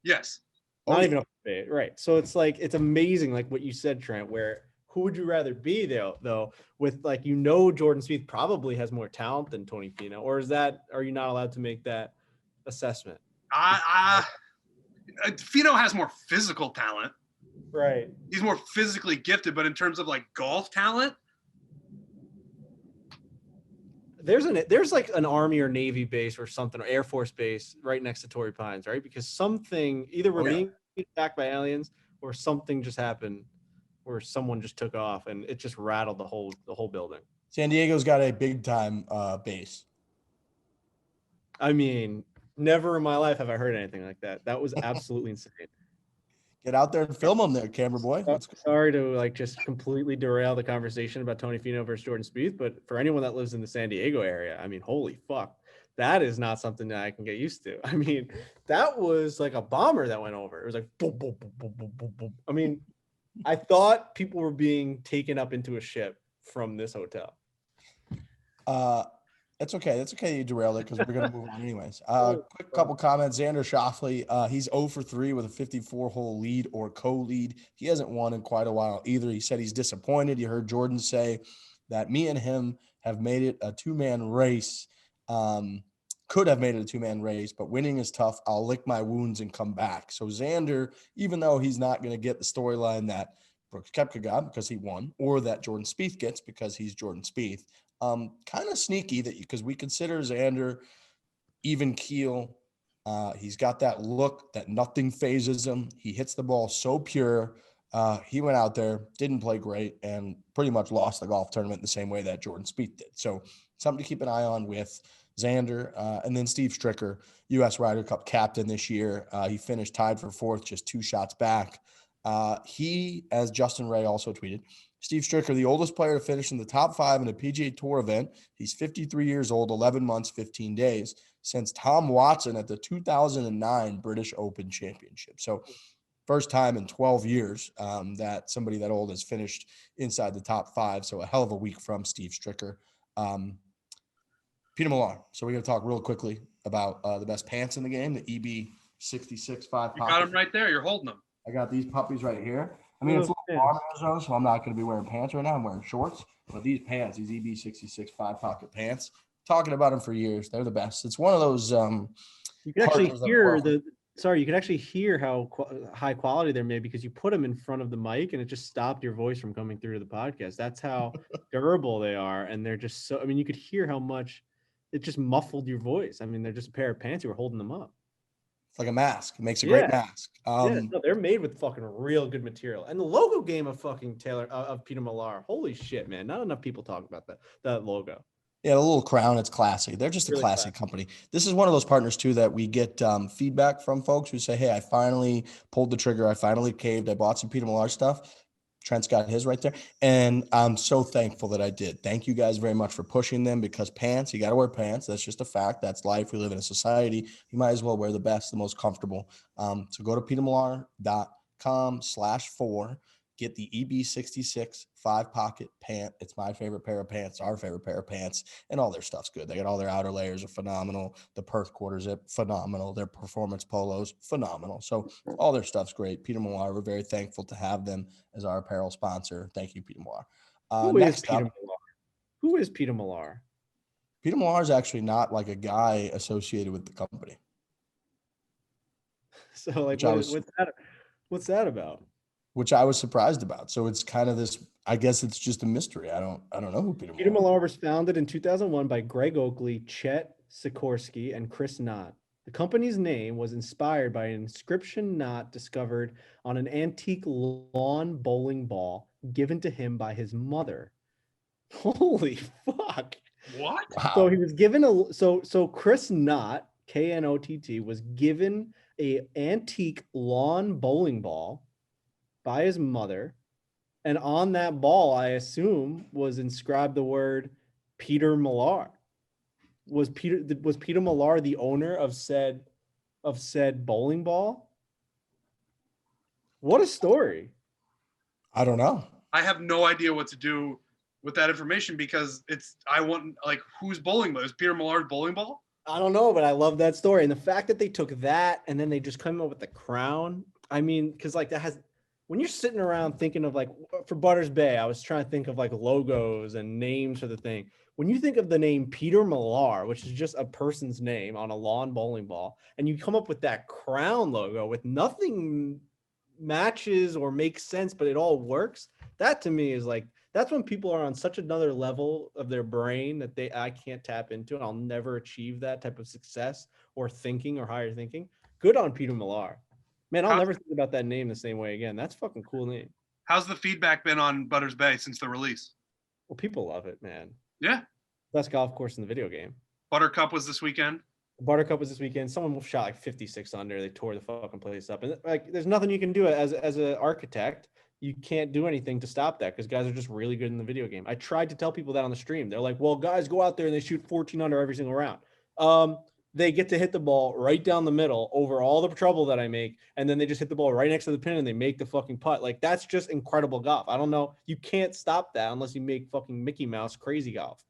Yes. Not even up for debate, right? So it's like, it's amazing, like what you said, Trent, where who would you rather be though, with like, Jordan Spieth probably has more talent than Tony Finau, or are you not allowed to make that assessment? Finau has more physical talent. Right. He's more physically gifted, but in terms of like golf talent, there's like an Army or Navy base or something, or Air Force base right next to Torrey Pines, right? Because something, either we're being attacked by aliens or something just happened where someone just took off and it just rattled the whole building. San Diego's got a big time base. I mean, never in my life have I heard anything like that. That was absolutely insane. Get out there and film them there, camera boy. Sorry to like just completely derail the conversation about Tony Finau versus Jordan Spieth, but for anyone that lives in the San Diego area, I mean, holy fuck, that is not something that I can get used to. I mean, that was like a bomber that went over. It was like boom, boom, boom, boom, boom, boom, boom. I mean, I thought people were being taken up into a ship from this hotel. That's okay. That's okay. You derailed it because we're going to move on anyways. Quick couple comments. Xander Schauffele, he's 0 for 3 with a 54-hole lead or co-lead. He hasn't won in quite a while either. He said he's disappointed. You heard Jordan say that me and him have made it a 2-man race. Could have made it a 2-man race, but winning is tough. I'll lick my wounds and come back. So Xander, even though he's not going to get the storyline that Brooks Koepka got because he won, or that Jordan Spieth gets because he's Jordan Spieth, kind of sneaky that because we consider Xander even keel. He's got that look that nothing phases him. He hits the ball so pure. He went out there, didn't play great, and pretty much lost the golf tournament the same way that Jordan Spieth did. So something to keep an eye on with Xander, and then Steve Stricker, U.S. Ryder Cup captain this year. He finished tied for fourth, just 2 shots back. He, as Justin Ray also tweeted, Steve Stricker, the oldest player to finish in the top 5 in a PGA Tour event. He's 53 years old, 11 months, 15 days, since Tom Watson at the 2009 British Open Championship. So first time in 12 years that somebody that old has finished inside the top 5. So a hell of a week from Steve Stricker. Peter Millar. So we're going to talk real quickly about the best pants in the game, the EB 66 5 You got them right there. You're holding them. I got these puppies right here. I mean, it's a little warm in Arizona, so I'm not going to be wearing pants right now. I'm wearing shorts. But these pants, these EB 66 5-pocket pants, talking about them for years. They're the best. It's one of those. You can actually hear you can actually hear how high quality they're made because you put them in front of the mic and it just stopped your voice from coming through to the podcast. That's how durable they are. And they're just so, I mean, you could hear how much it just muffled your voice. I mean, they're just a pair of pants. You were holding them up. It's like a mask. It makes a great mask. No, they're made with fucking real good material. And the logo game of fucking of Peter Millar. Holy shit, man. Not enough people talk about that logo. Yeah, a little crown. It's classy. They're just a really classy company. This is one of those partners, too, that we get feedback from folks who say, hey, I finally pulled the trigger. I finally caved. I bought some Peter Millar stuff. Trent's got his right there. And I'm so thankful that I did. Thank you guys very much for pushing them because pants, you got to wear pants. That's just a fact. That's life. We live in a society. You might as well wear the best, the most comfortable. So go to petermillar.com/4. Get the EB66 5-pocket pant. It's my favorite pair of pants, our favorite pair of pants, and all their stuff's good. They got all their outer layers are phenomenal. The Perth quarter zip, phenomenal. Their performance polos, phenomenal. So all their stuff's great. Peter Millar, we're very thankful to have them as our apparel sponsor. Thank you, Peter Millar. Who is Peter Millar? Who is Peter Millar? Peter Millar is actually not like a guy associated with the company. So like, what's that about? Which I was surprised about. So it's kind of this, I guess it's just a mystery. I don't know who Peter Millar was founded in 2001 by Greg Oakley, Chet Sikorsky, and Chris Knott. The company's name was inspired by an inscription Knott discovered on an antique lawn bowling ball given to him by his mother. Holy fuck. What? Wow. So he was given so Chris Knott, Knott, was given a antique lawn bowling ball by his mother, and on that ball, I assume, was inscribed the word Peter Millar. Was Peter Millar the owner of said bowling ball? What a story! I don't know. I have no idea what to do with that information because whose bowling ball? Is Peter Millar's bowling ball? I don't know, but I love that story. And the fact that they took that and then they just come up with the crown. I mean, because like that has, when you're sitting around thinking of like, for Butters Bay, I was trying to think of like logos and names for the thing. When you think of the name Peter Millar, which is just a person's name on a lawn bowling ball, and you come up with that crown logo with nothing matches or makes sense, but it all works. That to me is like, that's when people are on such another level of their brain that I can't tap into, and I'll never achieve that type of success or thinking or higher thinking. Good on Peter Millar. Man, I'll never think about that name the same way again. That's a fucking cool name. How's the feedback been on Butters Bay since the release? Well, people love it, man. Yeah. Best golf course in the video game. Buttercup was this weekend. Buttercup was this weekend. Someone shot like 56 under. They tore the fucking place up. And like, there's nothing you can do as an architect. You can't do anything to stop that because guys are just really good in the video game. I tried to tell people that on the stream. They're like, well, guys go out there and they shoot 14 under every single round. They get to hit the ball right down the middle over all the trouble that I make. And then they just hit the ball right next to the pin and they make the fucking putt. Like, that's just incredible golf. I don't know. You can't stop that unless you make fucking Mickey Mouse crazy golf.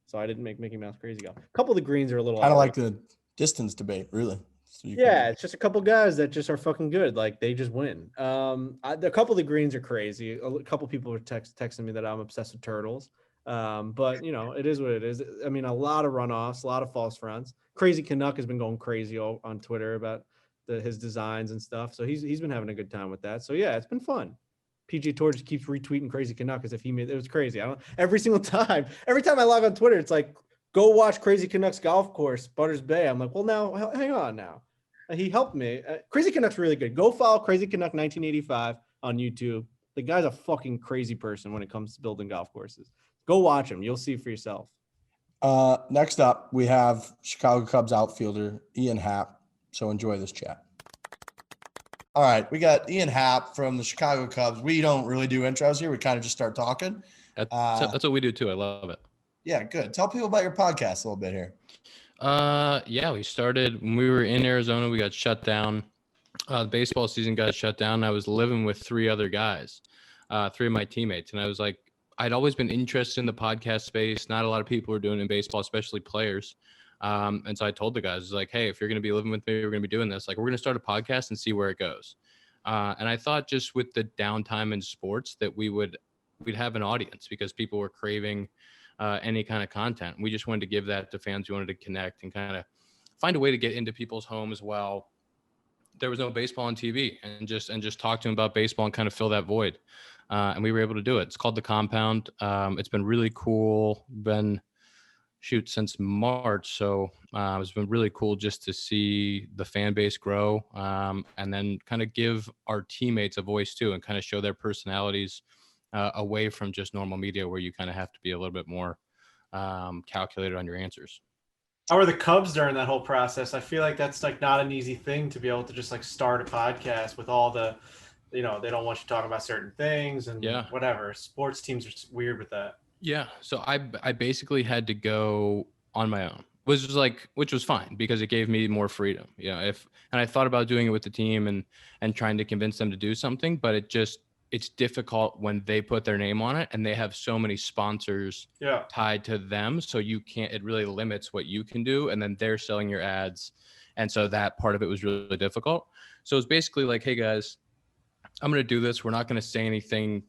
So I didn't make Mickey Mouse crazy golf. A couple of the greens are a little kind of like the distance debate, really. So it's just a couple guys that just are fucking good. Like, they just win. A couple of the greens are crazy. A couple people were texting me that I'm obsessed with turtles. But you know, it is what it is. I mean, a lot of runoffs, a lot of false fronts. Crazy Canuck has been going crazy on Twitter about his designs and stuff. So he's been having a good time with that. So yeah, it's been fun. PGA Tour just keeps retweeting Crazy Canuck as if it was crazy. Every time I log on Twitter, it's like, go watch Crazy Canuck's golf course, Butters Bay. I'm like, well, now hang on now. He helped me. Crazy Canuck's really good. Go follow Crazy Canuck 1985 on YouTube. The guy's a fucking crazy person when it comes to building golf courses. Go watch him. You'll see for yourself. Next up, we have Chicago Cubs outfielder Ian Happ. So enjoy this chat. All right, we got Ian Happ from the Chicago Cubs. We don't really do intros here. We kind of just start talking. That's what we do too. I love it. Yeah, good. Tell people about your podcast a little bit here. Yeah, we started when we were in Arizona. We got shut down. The baseball season got shut down. I was living with three other guys, three of my teammates, and I was like, I'd always been interested in the podcast space. Not a lot of people are doing it in baseball, especially players. And so I told the guys, I was like, hey, if you're going to be living with me, we're going to be doing this. Like, we're going to start a podcast and see where it goes. And I thought just with the downtime in sports that we'd have an audience because people were craving any kind of content. We just wanted to give that to fans. We wanted to connect and kind of find a way to get into people's homes while there was no baseball on TV and just talk to them about baseball and kind of fill that void. And we were able to do it. It's called The Compound. It's been really cool. Since March. So it's been really cool just to see the fan base grow and then kind of give our teammates a voice too and kind of show their personalities away from just normal media where you kind of have to be a little bit more calculated on your answers. How are the Cubs during that whole process? I feel like that's like not an easy thing to be able to just like start a podcast with all the, they don't want you talking about certain things and whatever. Sports teams are weird with that. Yeah. So I basically had to go on my own, which was fine because it gave me more freedom. And I thought about doing it with the team and trying to convince them to do something, but it's difficult when they put their name on it and they have so many sponsors tied to them. So it really limits what you can do. And then they're selling your ads. And so that part of it was really difficult. So it's basically like, hey guys, I'm going to do this. We're not going to say anything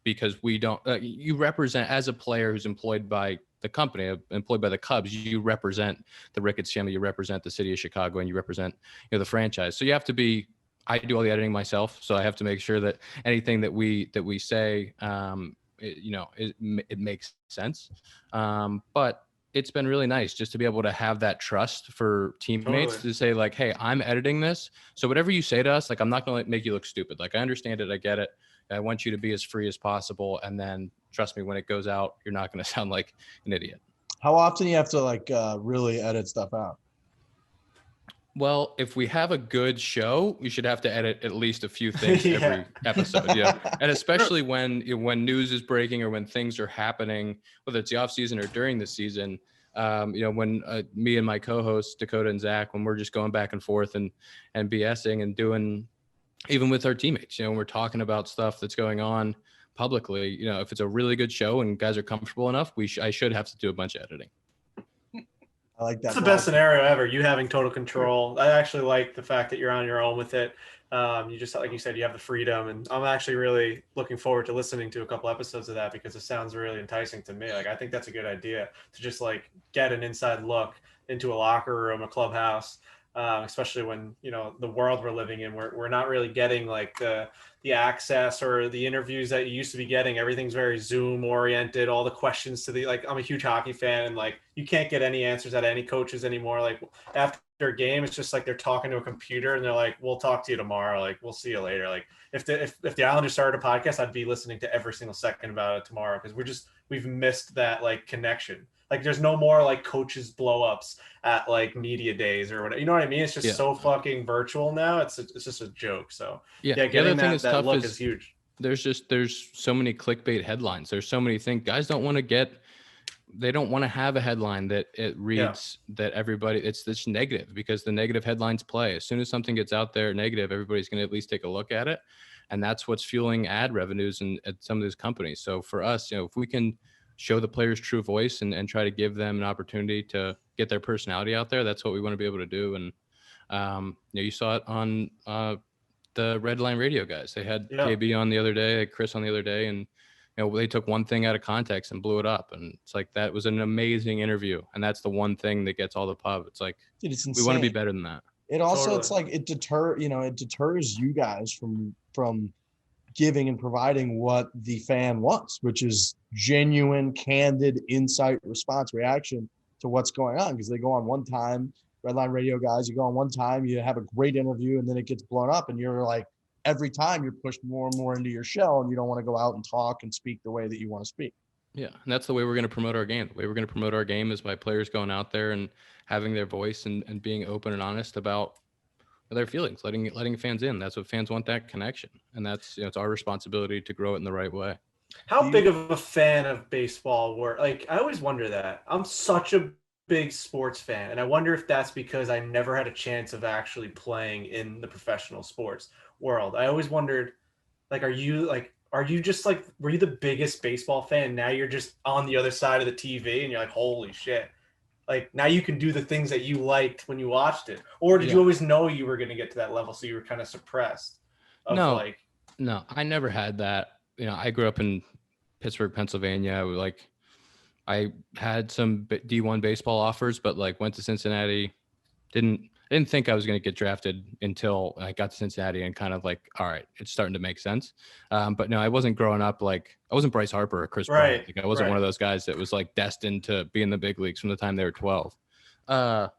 because we don't, you represent as a player who's employed by the company, employed by the Cubs, you represent the Ricketts family, you represent the city of Chicago, and you represent, the franchise. So you have to be, I do all the editing myself. So I have to make sure that anything that we say, it makes sense. But it's been really nice just to be able to have that trust for teammates to say like, hey, I'm editing this. So whatever you say to us, like, I'm not going to make you look stupid. Like, I understand it. I get it. I want you to be as free as possible. And then trust me, when it goes out, you're not going to sound like an idiot. How often do you have to really edit stuff out? Well, if we have a good show, you should have to edit at least a few things every episode. Yeah. And especially when news is breaking or when things are happening, whether it's the off season or during the season, when me and my co-hosts, Dakota and Zach, when we're just going back and forth and BSing and doing, even with our teammates, when we're talking about stuff that's going on publicly, if it's a really good show and guys are comfortable enough, I should have to do a bunch of editing. I like that. It's the best scenario ever. You having total control. I actually like the fact that you're on your own with it. You just, like you said, you have the freedom, and I'm actually really looking forward to listening to a couple episodes of that because it sounds really enticing to me. Like, I think that's a good idea to just like get an inside look into a locker room, a clubhouse, especially when, the world we're living in, we're not really getting like the access or the interviews that you used to be getting. Everything's very Zoom oriented. All the questions I'm a huge hockey fan, and like, you can't get any answers out of any coaches anymore. Like, after a game, it's just like they're talking to a computer and they're like, we'll talk to you tomorrow. Like, we'll see you later. Like, if the Islanders started a podcast, I'd be listening to every single second about it tomorrow. Cause we've missed that like connection. Like, there's no more like coaches blow ups at like media days or whatever. You know what I mean? It's just so fucking virtual now. It's just a joke. So getting that look is huge. There's so many clickbait headlines. There's so many things guys don't want to they don't want to have a headline that it reads that everybody, it's negative, because the negative headlines play. As soon as something gets out there negative, everybody's going to at least take a look at it. And that's what's fueling ad revenues at some of these companies. So for us, if we can show the players' true voice and try to give them an opportunity to get their personality out there, that's what we want to be able to do. And you saw it on the Red Line Radio guys. They had KB on the other day, had Chris on the other day, and they took one thing out of context and blew it up. And it's like, that was an amazing interview. And that's the one thing that gets all the pub. It's like, dude, it's we want to be better than that. It also, it's like, it deters you guys from giving and providing what the fan wants, which is genuine, candid, insight, response, reaction to what's going on. Because they go on one time, Redline Radio guys, you go on one time, you have a great interview, and then it gets blown up, and you're like, every time you're pushed more and more into your shell, and you don't want to go out and talk and speak the way that you want to speak. Yeah, and that's the way we're going to promote our game. The way we're going to promote our game is by players going out there and having their voice and being open and honest about their feelings, letting fans in. That's what fans want, that connection. And that's, it's our responsibility to grow it in the right way. How big of a fan of baseball were, like, I always wonder that. I'm such a big sports fan, and I wonder if that's because I never had a chance of actually playing in the professional sports world. I always wondered, like, are you just like, were you the biggest baseball fan? Now you're just on the other side of the TV and you're like, holy shit. Like, now you can do the things that you liked when you watched it. Or did you always know you were going to get to that level, so you were kind of suppressed? No, I never had that. I grew up in Pittsburgh, Pennsylvania. I had some D1 baseball offers, but like went to Cincinnati. I didn't think I was going to get drafted until I got to Cincinnati and kind of like, all right, it's starting to make sense. But no, I wasn't growing up like, I wasn't Bryce Harper or Chris Bryant. Like, I wasn't one of those guys that was like destined to be in the big leagues from the time they were 12. But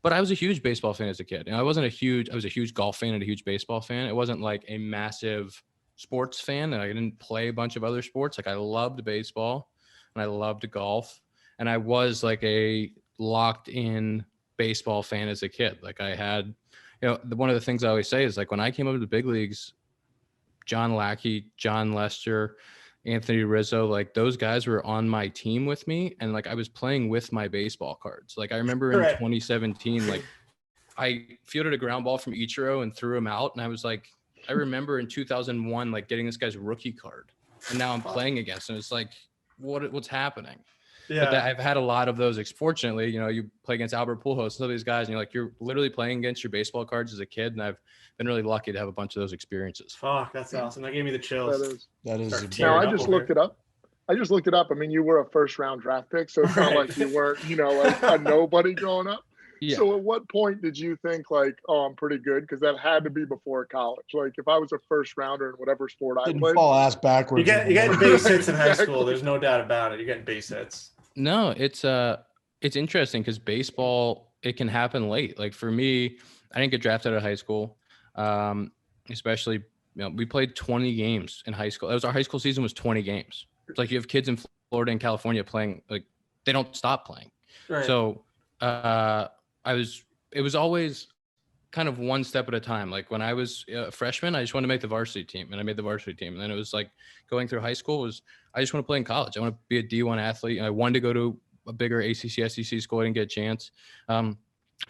I was a huge baseball fan as a kid. I was a huge golf fan and a huge baseball fan. It wasn't like a massive sports fan, and I didn't play a bunch of other sports. Like, I loved baseball and I loved golf, and I was like a locked in baseball fan as a kid. Like, I had, one of the things I always say is, like, when I came up to the big leagues, John Lackey, Jon Lester, Anthony Rizzo, like, those guys were on my team with me, and like I was playing with my baseball cards. Like, I remember in 2017, like, I fielded a ground ball from Ichiro and threw him out, and I was like, I remember in 2001 like getting this guy's rookie card, and now I'm playing against him. It's like, what's happening? Yeah. But I've had a lot of those. Fortunately, you play against Albert Pujols, some of these guys, and you're literally playing against your baseball cards as a kid. And I've been really lucky to have a bunch of those experiences. Fuck, that's awesome. That gave me the chills. That is. Now, I just looked it up. I mean, you were a first round draft pick, so it's not like you weren't, like a nobody growing up. Yeah. So at what point did you think like, oh, I'm pretty good? Because that had to be before college. Like, if I was a first rounder in whatever sport I played, fall ass backwards. You're getting base hits in high school. There's no doubt about it. You're getting base hits. No, it's interesting because baseball, it can happen late. Like, for me, I didn't get drafted out of high school. Especially, we played 20 games in high school. Our high school season was 20 games. It's like you have kids in Florida and California playing, like, they don't stop playing. Right. So it was always kind of one step at a time. Like, when I was a freshman, I just wanted to make the varsity team, and I made the varsity team. And then it was like going through high school I just want to play in college. I want to be a D1 athlete. And I wanted to go to a bigger ACC, SEC school. I didn't get a chance. I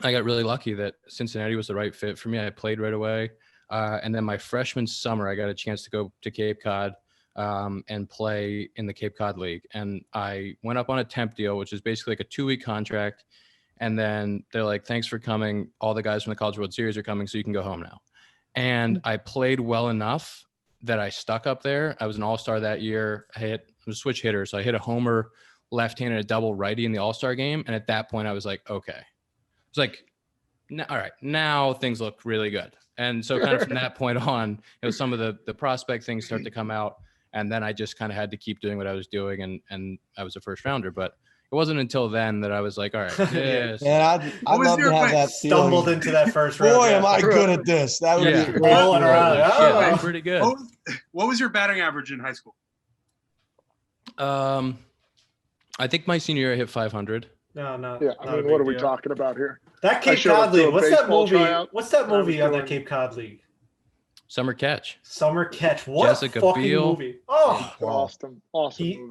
got really lucky that Cincinnati was the right fit for me. I played right away. And then my freshman summer, I got a chance to go to Cape Cod and play in the Cape Cod League. And I went up on a temp deal, which is basically like a 2-week contract. And then they're like, thanks for coming. All the guys from the College World Series are coming, so you can go home now. And I played well enough that I stuck up there. I was an all-star that year. I was a switch hitter, so I hit a homer left-handed and a double righty in the all-star game. And at that point, I was like, okay. It's like, all right, now things look really good. And so kind of from that point on, some of the prospect things start to come out. And then I just kind of had to keep doing what I was doing. And I was a first rounder. But it wasn't until then that I was like, all right, yes. Yeah, I'd love to have that feeling. Stumbled into that first round. Boy, am I good at this. That would be rolling around. I'm pretty good. What was your batting average in high school? I think my senior year I hit 500. No. Yeah, I mean, what are we talking about here? That Cape Cod League. What's that movie? What's that movie on that Cape Cod League? Summer Catch. What Jessica fucking Biel. movie? Oh, awesome movie.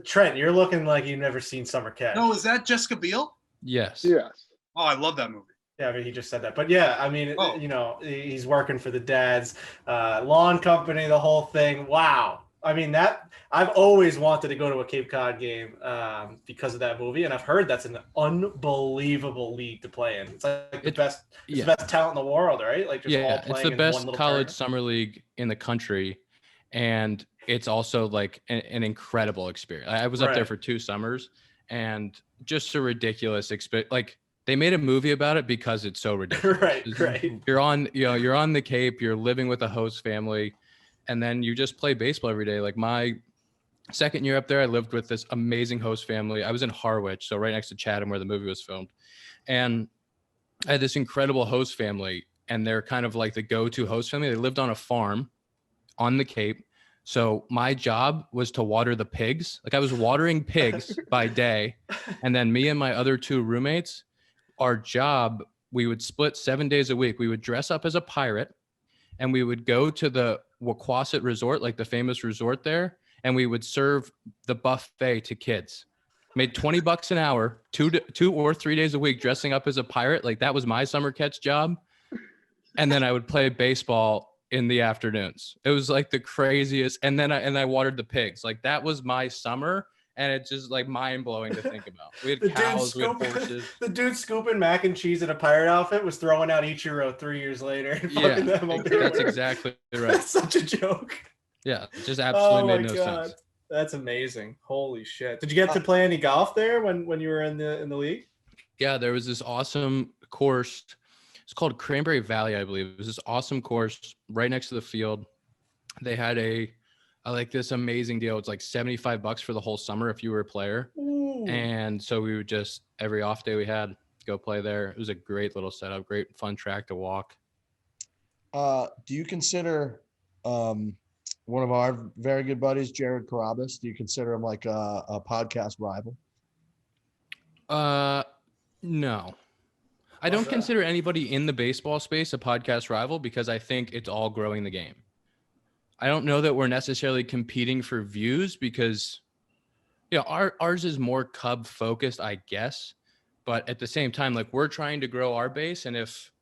Trent, you're looking like you've never seen Summer Catch. No, is that Jessica Biel? Yes. Yes. Oh, I love that movie. Yeah, I mean, he just said that. But yeah, I mean, he's working for the dad's lawn company, the whole thing. Wow. I mean, that I've always wanted to go to a Cape Cod game because of that movie, and I've heard that's an unbelievable league to play in. It's like the best talent in the world, right? Like, just all playing it's the in best one little college tournament. summer league in the country, and it's also like an incredible experience. I was up there for 2 summers, and just a ridiculous experience. Like, they made a movie about it because it's so ridiculous. right. You're on the Cape, you're living with a host family. And then you just play baseball every day. Like, my second year up there, I lived with this amazing host family. I was in Harwich, so right next to Chatham where the movie was filmed. And I had this incredible host family, and they're kind of like the go-to host family. They lived on a farm on the Cape. So my job was to water the pigs. Like I was watering pigs by day. And then me and my other 2 roommates, our job, we would split 7 days a week. We would dress up as a pirate and we would go to the Wauquasit Resort, like the famous resort there. And we would serve the buffet to kids. Made $20 an hour, 2 or 3 days a week, dressing up as a pirate. Like that was my summer catch job. And then I would play baseball in the afternoons. It was like the craziest. And then I watered the pigs. Like that was my summer. And it's just like mind blowing to think about. We had cows, we had horses. The dude scooping mac and cheese in a pirate outfit was throwing out Ichiro 3 years later. And fucking them up there. That's exactly right. That's such a joke. Yeah, it just absolutely made no sense. That's amazing. Holy shit. Did you get to play any golf there when you were in the league? Yeah, there was this awesome course. It's called Cranberry Valley, I believe. It was this awesome course right next to the field. They had a like this amazing deal. It's like $75 for the whole summer if you were a player. Ooh. And so we would just, every off day we had, go play there. It was a great little setup, great fun track to walk. Do you consider one of our very good buddies, Jared Carabas, do you consider him like a podcast rival? No. I don't consider anybody in the baseball space a podcast rival because I think it's all growing the game. I don't know that we're necessarily competing for views because, you know, ours is more Cub focused, I guess. But at the same time, like we're trying to grow our base. And if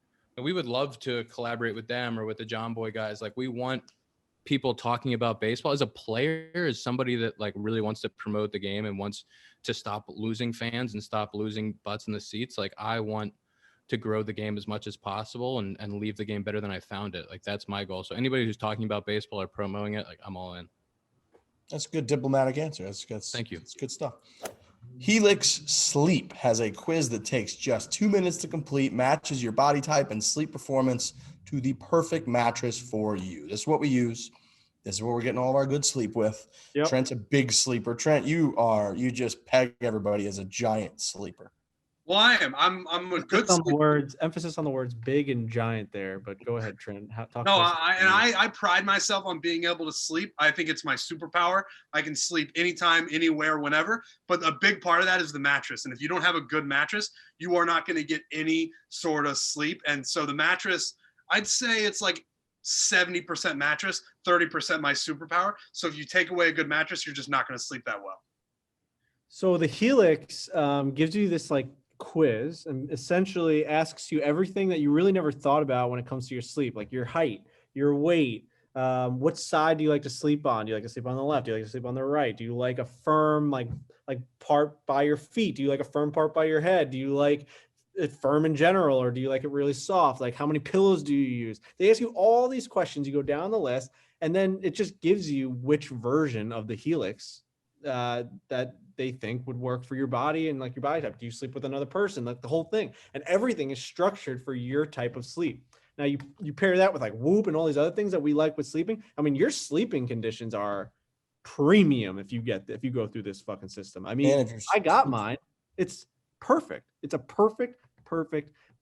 we would love to collaborate with them or with the John Boy guys, like we want people talking about baseball as a player, as somebody that like really wants to promote the game and wants to stop losing fans and stop losing butts in the seats. Like I want to grow the game as much as possible and leave the game better than I found it. Like that's my goal. So anybody who's talking about baseball or promoting it, like I'm all in. That's a good diplomatic answer. Thank you. It's good stuff. Helix Sleep has a quiz that takes just 2 minutes to complete, matches your body type and sleep performance to the perfect mattress for you. This is what we use. This is what we're getting all of our good sleep with. Yep. Trent's a big sleeper. Trent, you just peg everybody as a giant sleeper. Well, I am. I'm a good sleeper. Emphasis on the words big and giant there, but go ahead, Trent. I pride myself on being able to sleep. I think it's my superpower. I can sleep anytime, anywhere, whenever. But a big part of that is the mattress. And if you don't have a good mattress, you are not going to get any sort of sleep. And so the mattress, I'd say it's like 70% mattress, 30% my superpower. So if you take away a good mattress, you're just not going to sleep that well. So the Helix gives you this like quiz and essentially asks you everything that you really never thought about when it comes to your sleep, like your height, your weight, what side do you like to sleep on? Do you like to sleep on the left? Do you like to sleep on the right? Do you like a firm like part by your feet? Do you like a firm part by your head? Do you like it firm in general, or do you like it really soft? Like how many pillows do you use? They ask you all these questions. You go down the list, and then it just gives you which version of the Helix that they think would work for your body and like your body type. Do you sleep with another person? Like the whole thing, and everything is structured for your type of sleep. Now you pair that with like Whoop and all these other things that we like with sleeping. I mean, your sleeping conditions are premium if you go through this fucking system. I mean, I got mine. It's perfect. It's a perfect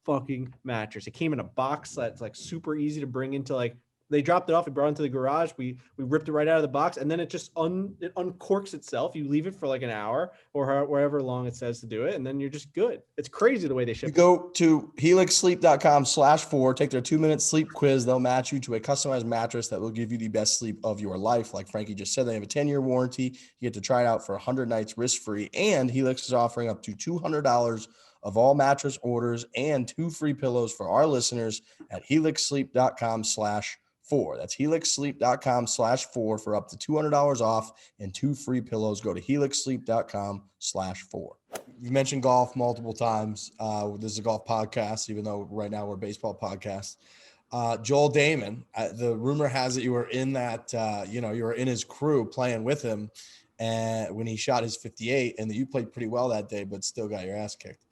fucking mattress. It came in a box that's like super easy to bring into like, they dropped it off. We brought it into the garage. We ripped it right out of the box, and then it just it uncorks itself. You leave it for like an hour or wherever long it says to do it, and then you're just good. It's crazy the way they ship. You go to helixsleep.com/4, take their 2-minute sleep quiz. They'll match you to a customized mattress that will give you the best sleep of your life. Like Frankie just said, they have a 10-year warranty. You get to try it out for 100 nights risk-free, and Helix is offering up to $200 of all mattress orders and 2 free pillows for our listeners at helixsleep.com/4. That's helixsleep.com/4 for up to $200 off and 2 free pillows. Go to helixsleep.com/4. You mentioned golf multiple times. This is a golf podcast, even though right now we're a baseball podcast. Joel Damon, the rumor has it you were in that, you were in his crew playing with him and when he shot his 58, and that you played pretty well that day, but still got your ass kicked.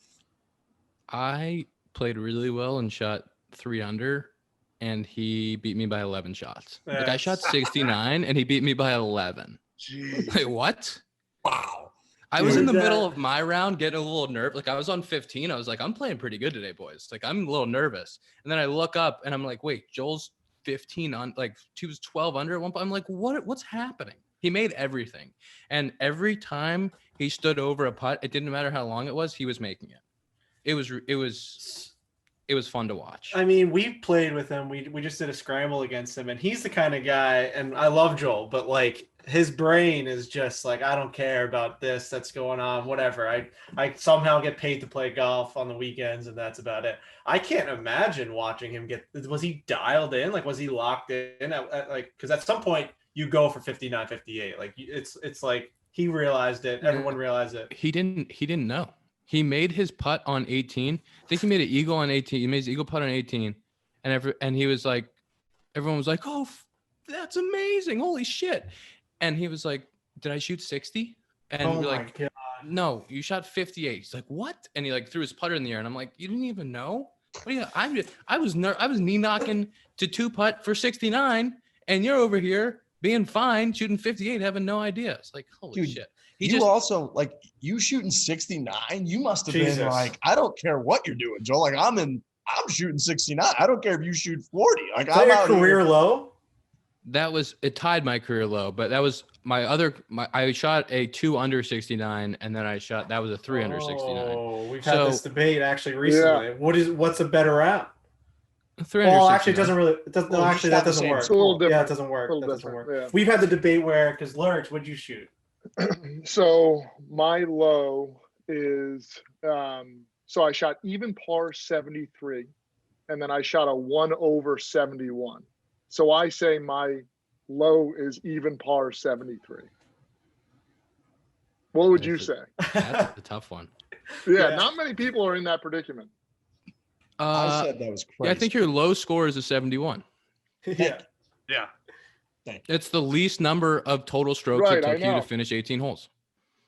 I played really well and shot 3 under. And he beat me by 11 shots. Like I shot 69 and he beat me by 11. Jeez. Wait, what? Wow. I was in the middle of my round getting a little nervous. Like I was on 15. I was like, I'm playing pretty good today, boys. Like I'm a little nervous. And then I look up and I'm like, wait, Joel's 15 on, like he was 12 under at one point. I'm like, what's happening? He made everything. And every time he stood over a putt, it didn't matter how long it was, he was making it. It was fun to watch. I mean, we played with him. We just did a scramble against him, and he's the kind of guy, and I love Joel, but like his brain is just like, I don't care about this that's going on, whatever. I somehow get paid to play golf on the weekends, and that's about it. I can't imagine watching him was he dialed in? Like, was he locked in like, because at some point you go for 59, 58. Like it's like he realized it. Everyone realized it. He didn't know. He made his putt on 18. I think he made an eagle on 18. He made his eagle putt on 18. And he was like, everyone was like, oh, that's amazing. Holy shit. And he was like, did I shoot 60? And we're like, God. No, you shot 58. He's like, what? And he like threw his putter in the air. And I'm like, you didn't even know? What are you, I was knee knocking to 2-putt for 69. And you're over here being fine, shooting 58, having no idea. It's like, holy shit. Also, like, you shooting 69, you must have been like, I don't care what you're doing, Joel. Like, I'm shooting 69. I don't care if you shoot 40. Like, I'm out career low. It tied my career low, but that was I shot a 2 under 69, and then that was a 3 under 69. Oh, we've had this debate actually recently. Yeah. What's a better route? Well, actually, that doesn't work. It's a little different. Yeah, it doesn't work. That doesn't work. Yeah. We've had the debate because Lurch, what'd you shoot? So my low is so I shot even par 73, and then I shot a 1 over 71. So I say my low is even par 73. What would you say? That's a tough one. Yeah, not many people are in that predicament. I said that was crazy. Yeah, I think your low score is a 71. Yeah. Yeah. It's the least number of total strokes it took you to finish 18 holes.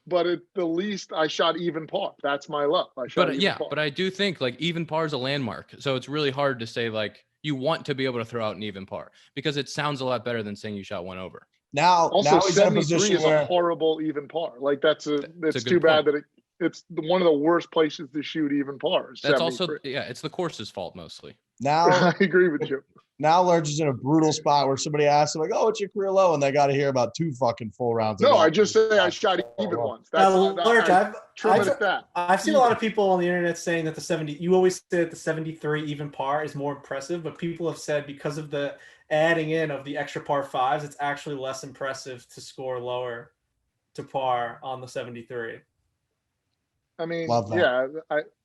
But at the least, I shot even par. That's my low. But I do think like even par is a landmark. So it's really hard to say like you want to be able to throw out an even par because it sounds a lot better than saying you shot 1 over. Now, he's in a position is a horrible even par. Like it's too bad that it's one of the worst places to shoot even pars. That's 73. Also, it's the course's fault mostly. Now I agree with you. Now Lurch is in a brutal spot where somebody asks him like, "Oh, what's your career low?" and they got to hear about 2 fucking full rounds. No, I just say I shot even once. Lurch, I've seen a lot of people on the internet saying that the 70. You always say that the 73 even par is more impressive, but people have said because of the adding in of the extra par 5s, it's actually less impressive to score lower to par on the 73. I mean, yeah,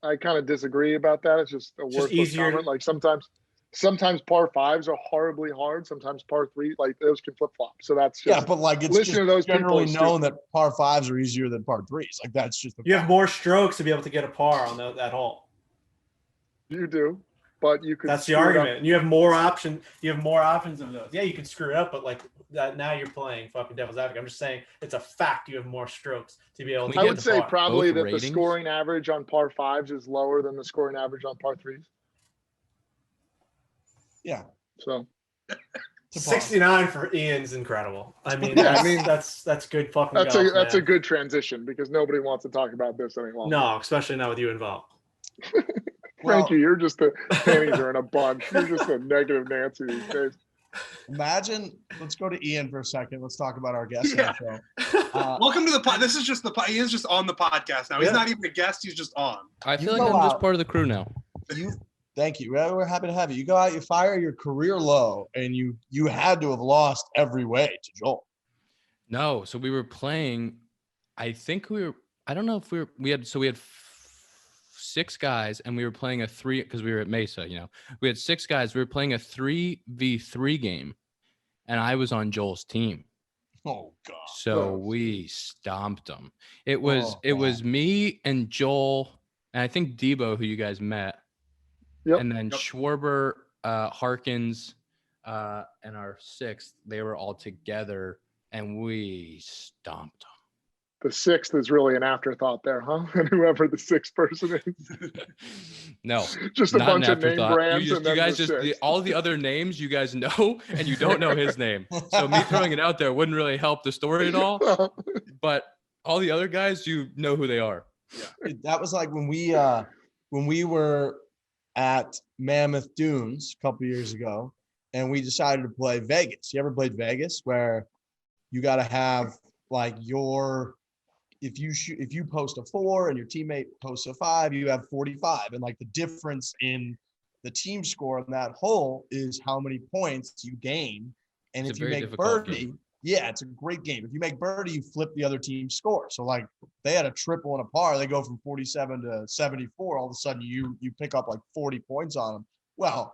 I kind of disagree about that. It's just a worthless easier comment. Like sometimes par 5s are horribly hard. Sometimes par 3, like those can flip flop. So that's just, but like it's just to those generally known that par 5s are easier than par 3s. Like that's just you have more strokes to be able to get a par on that hole. You do, but you could. That's the argument. You have more options. You have more options of those. Yeah, you can screw it up, but like that now you're playing fucking devil's advocate. I'm just saying it's a fact. You have more strokes to be able to. I would say probably that the scoring average on par 5s is lower than the scoring average on par 3s. Yeah. So 69 for Ian's incredible. I mean, that's good fucking. That's a good transition because nobody wants to talk about this any longer. No, especially not with you involved. Frankie, you're just panties are in a bunch. You're just a negative Nancy these days. Imagine. Let's go to Ian for a second. Let's talk about our guest on the show. Welcome to the pod. This is just Ian's just on the podcast now. He's not even a guest. He's just on. I feel like I'm just part of the crew now. Thank you. We're happy to have you. You go out, you fire your career low, and you had to have lost every way to Joel. No, so we were playing. I think I don't know if we had 6 guys, and we were playing a 3 because we were at Mesa. We had 6 guys. We were playing a 3v3 game, and I was on Joel's team. Oh God! So we stomped them. It was me and Joel, and I think Debo, who you guys met. Yep. And then Schwarber, Harkins, and our 6th, they were all together, and we stomped them. The 6th is really an afterthought there, huh? And whoever the 6th person is. No. Just a bunch of name brands. You guys all the other names you guys know, and you don't know his name. So me throwing it out there wouldn't really help the story at all. But all the other guys, you know who they are. Yeah. That was like when we were at Mammoth Dunes a couple years ago, and we decided to play Vegas. You ever played Vegas, where you got to have like if you post a 4 and your teammate posts a 5, you have 45, and like the difference in the team score on that hole is how many points you gain. And if you make birdie, yeah, it's a great game. If you make birdie, you flip the other team's score. So like they had a triple and a par, they go from 47 to 74. All of a sudden you pick up like 40 points on them. Well,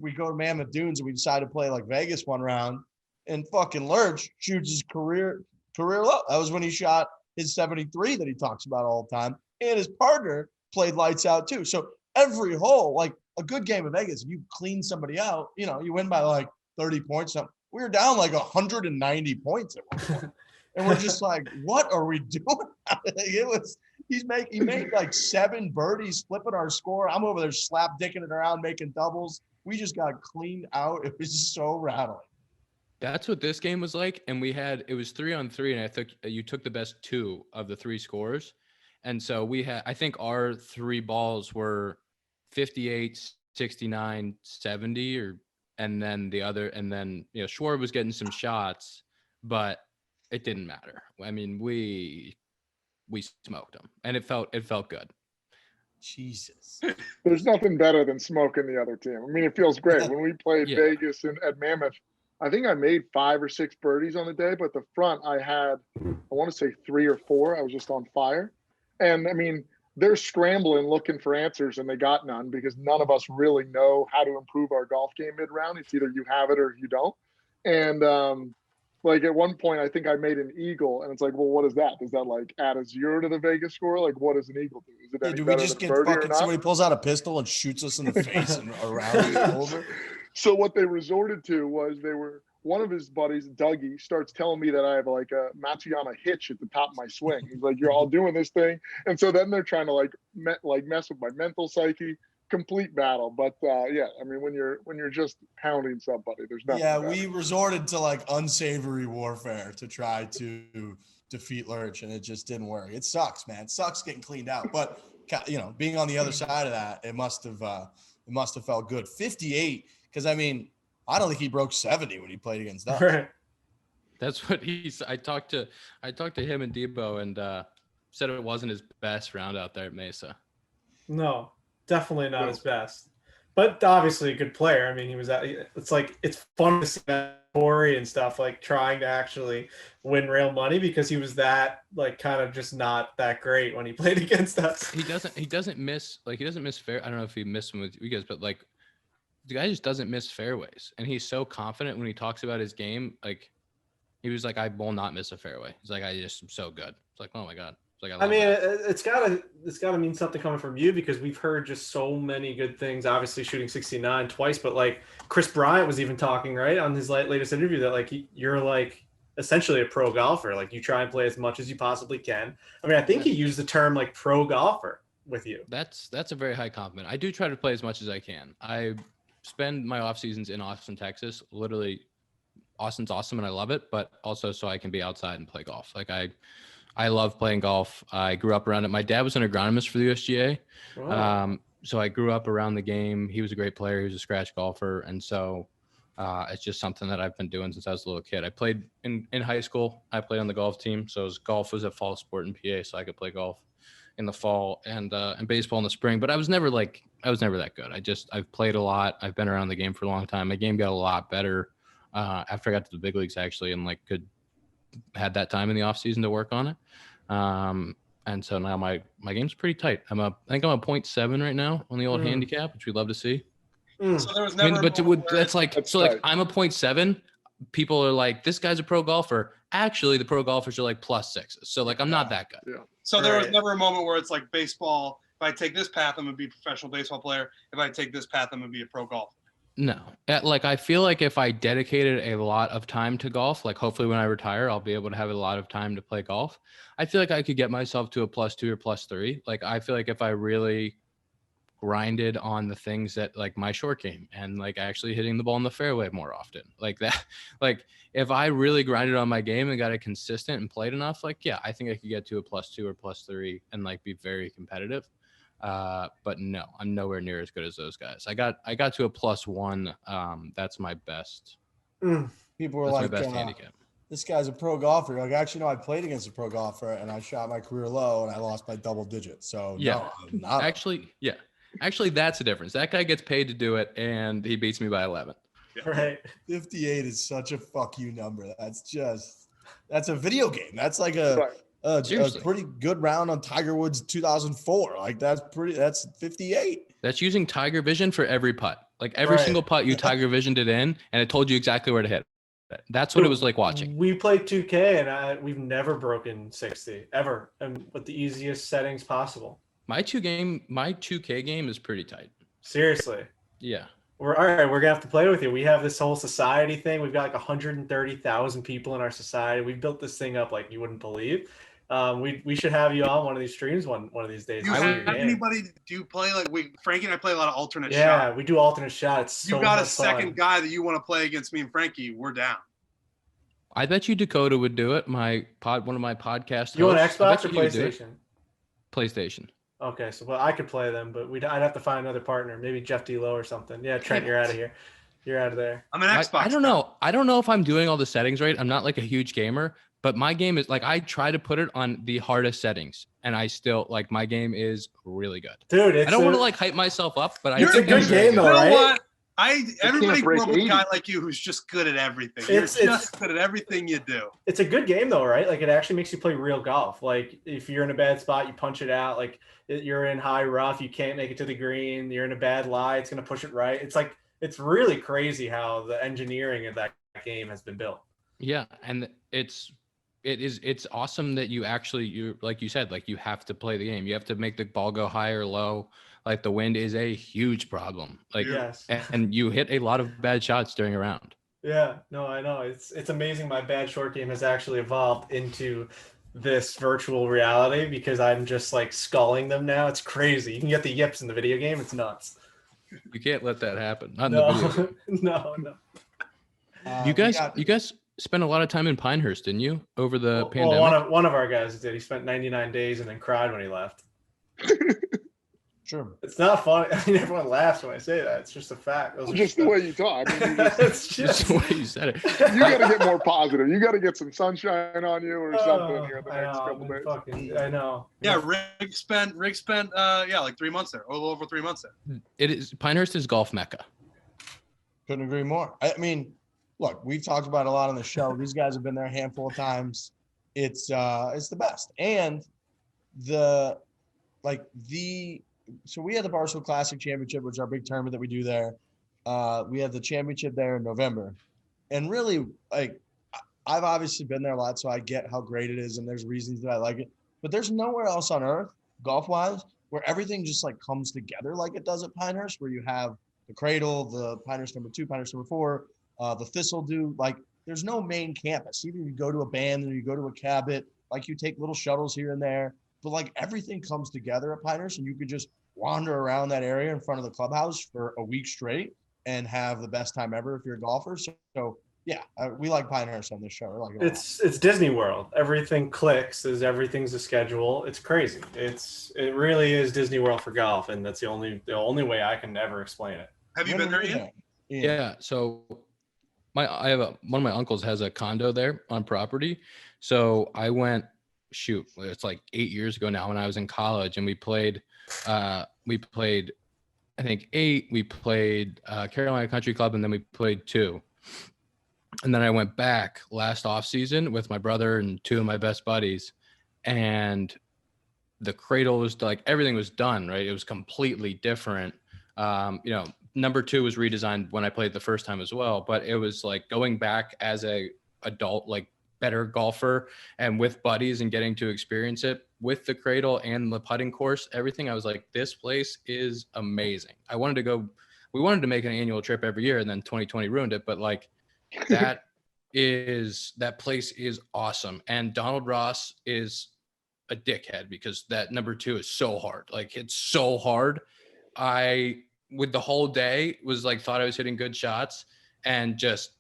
we go to Mammoth Dunes and we decide to play like Vegas one round, and fucking Lurch shoots his career low. That was when he shot his 73 that he talks about all the time. And his partner played lights out too. So every hole, like a good game of Vegas, if you clean somebody out, you win by like 30 points. We were down like 190 points at one point. And we're just like, what are we doing? He made like 7 birdies, flipping our score. I'm over there slap dicking it around, making doubles. We just got cleaned out. It was just so rattling. That's what this game was like. And it was 3-on-3, and I think you took the best 2 of the 3 scores. And so I think our 3 balls were 58, 69, 70, and then Schwarber was getting some shots, but it didn't matter. I mean, we smoked them, and it felt good. Jesus. There's nothing better than smoking the other team. I mean, it feels great. When we played Vegas at Mammoth, I think I made 5 or 6 birdies on the day, but the front I had, I want to say 3 or 4. I was just on fire. And I mean, they're scrambling, looking for answers, and they got none because none of us really know how to improve our golf game mid-round. It's either you have it or you don't. And like at one point, I think I made an eagle, and it's like, well, what is that? Does that like add a 0 to the Vegas score? Like, what does an eagle do? Is it any do we better just than get birdie or fucking not? somebody pulls out a pistol and shoots us in the face and around his shoulder? So what they resorted to was one of his buddies, Dougie, starts telling me that I have like a Matsuyama hitch at the top of my swing. He's like, you're all doing this thing. And so then they're trying to mess with my mental psyche. Complete battle. But yeah, I mean, when you're just pounding somebody, there's nothing. Yeah, better. we resorted to like unsavory warfare to try to defeat Lurch, and it just didn't work. It sucks, man. It sucks getting cleaned out. But being on the other side of that, it must have felt good. 58, because I mean, I don't think he broke 70 when he played against us. Right. That's what I talked to him and Debo, and said it wasn't his best round out there at Mesa. No, definitely not his best. But obviously a good player. I mean, it's fun to see that Fore and stuff, like trying to actually win real money, because he was that like kind of just not that great when he played against us. He doesn't miss fair. I don't know if he missed them with you guys, but like the guy just doesn't miss fairways, and he's so confident when he talks about his game. Like he was like, I will not miss a fairway. He's like, I just am so good. It's like, oh my God. It's like, I mean, it's gotta mean something coming from you, because we've heard just so many good things, obviously shooting 69 twice, but like Chris Bryant was even talking right on his latest interview that like you're like essentially a pro golfer. Like you try and play as much as you possibly can. I mean, I think he used the term like pro golfer with you. That's a very high compliment. I do try to play as much as I can. I spend my off seasons in Austin, Texas. Literally, Austin's awesome and I love it, but also so I can be outside and play golf. Like I love playing golf. I grew up around it. My dad was an agronomist for the USGA. Wow. So I grew up around the game. He was a great player. He was a scratch golfer. And so it's just something that I've been doing since I was a little kid. I played in high school. I played on the golf team. So golf was a fall sport in PA. So I could play golf in the fall and baseball in the spring. But I was never that good. I've played a lot. I've been around the game for a long time. My game got a lot better after I got to the big leagues, actually, and had that time in the off season to work on it. And so now my game's pretty tight. I think I'm a 0.7 right now on the old handicap, which we'd love to see. So there was never I'm a 0.7. People are like, this guy's a pro golfer. Actually, the pro golfers are like +6s. So like, I'm not that good. Yeah. So there was never a moment where it's like baseball. If I take this path, I'm going to be a professional baseball player. If I take this path, I'm going to be a pro golfer. No, like I feel like if I dedicated a lot of time to golf, like hopefully when I retire, I'll be able to have a lot of time to play golf. I feel like I could get myself to a +2 or +3. Like I feel like if I really grinded on the things that like my short game and like actually hitting the ball in the fairway more often, like that, like if I really grinded on my game and got it consistent and played enough, like, yeah, I think I could get to a +2 or +3 and like be very competitive. But no, I'm nowhere near as good as those guys. I got to a +1. That's my best. People were That's my like, best handicap. this guy's a pro golfer. Like, actually, no, I played against a pro golfer and I shot my career low and I lost by double digits. So Yeah, no, I'm not. Actually, that's the difference. That guy gets paid to do it, and he beats me by 11. Right. 58 is such a fuck you number. That's a video game. That's like a pretty good round on Tiger Woods 2004. Like that's 58. That's using Tiger Vision for every putt. Like every single putt you Tiger Visioned it in, and it told you exactly where to hit it. That's what it was like watching. We played 2K, and we've never broken 60 ever, and with the easiest settings possible. My 2K game is pretty tight. Seriously. Yeah. We're all right. We're gonna have to play with you. We have this whole society thing. We've got like 130,000 people in our society. We built this thing up like you wouldn't believe. We should have you on one of these streams one of these days. Do you have anybody? Do you play like Frankie and I play a lot of alternate shot? Yeah, we do alternate shots. You got a second guy that you want to play against me and Frankie? We're down. I bet you Dakota would do it. One of my podcast. You want Xbox or PlayStation? PlayStation. Okay, so I could play them, but I'd have to find another partner, maybe Jeff D'Lo or something. Yeah, Trent, you're out of here. You're out of there. I'm an Xbox. I don't know. I don't know if I'm doing all the settings right. I'm not like a huge gamer, but my game is like I try to put it on the hardest settings, and I still like my game is really good. Dude, I don't want to like hype myself up, but it's a good game though, right? You know what? Everybody grew up with a guy like you who's just good at everything. You're just good at everything you do. It's a good game though, right? Like it actually makes you play real golf. Like if you're in a bad spot, you punch it out. Like you're in high rough, you can't make it to the green. You're in a bad lie, it's gonna push it right. It's like it's really crazy how the engineering of that game has been built. Yeah, and it's awesome that you like you said, like you have to play the game. You have to make the ball go high or low. Like the wind is a huge problem. Like, yes. and you hit a lot of bad shots during a round. Yeah, no, I know. It's amazing. My bad short game has actually evolved into this virtual reality because I'm just like sculling them now. It's crazy. You can get the yips in the video game. It's nuts. You can't let that happen. No. You guys spent a lot of time in Pinehurst, didn't you, over the pandemic? Well, one of our guys did. He spent 99 days and then cried when he left. Sure. It's not funny. I mean, everyone laughs when I say that. It's just a fact. Just the way you talk. I mean, it's just the way you said it. You got to get more positive. You got to get some sunshine on you or something here in the next couple days. I know. Yeah, Rick spent like 3 months there, a little over 3 months there. Pinehurst is golf mecca. Couldn't agree more. I mean, look, we've talked about it a lot on the show. These guys have been there a handful of times. It's the best. And so we had the Barstool Classic Championship, which is our big tournament that we do there. We had the championship there in November. And really, like, I've obviously been there a lot, so I get how great it is, and there's reasons that I like it. But there's nowhere else on earth, golf-wise, where everything just, like, comes together like it does at Pinehurst, where you have the Cradle, the Pinehurst number 2, Pinehurst number 4, the Thistledew. Like, there's no main campus. Either you go to a band or you go to a Cabot. Like, you take little shuttles here and there. But, like, everything comes together at Pinehurst, and you could just wander around that area in front of the clubhouse for a week straight and have the best time ever if you're a golfer. So yeah, we like Pinehurst on this show. Like it's Disney World. Everything clicks. Everything's a schedule. It's crazy. It really is Disney World for golf, and that's the only way I can ever explain it. Have you been there yet? Yeah. So one of my uncles has a condo there on property. So I went. It's like 8 years ago now when I was in college, and we played I think 8. We played Carolina Country Club, and then we played 2. And then I went back last off season with my brother and 2 of my best buddies, and the Cradle was like everything was done right. It was completely different. Number 2 was redesigned when I played the first time as well, but it was like going back as a adult, like better golfer and with buddies and getting to experience it with the Cradle and the putting course, everything. I was like, this place is amazing. We wanted to make an annual trip every year, and then 2020 ruined it. But like that place is awesome. And Donald Ross is a dickhead because that number 2 is so hard. Like it's so hard. With the whole day was like, thought I was hitting good shots and just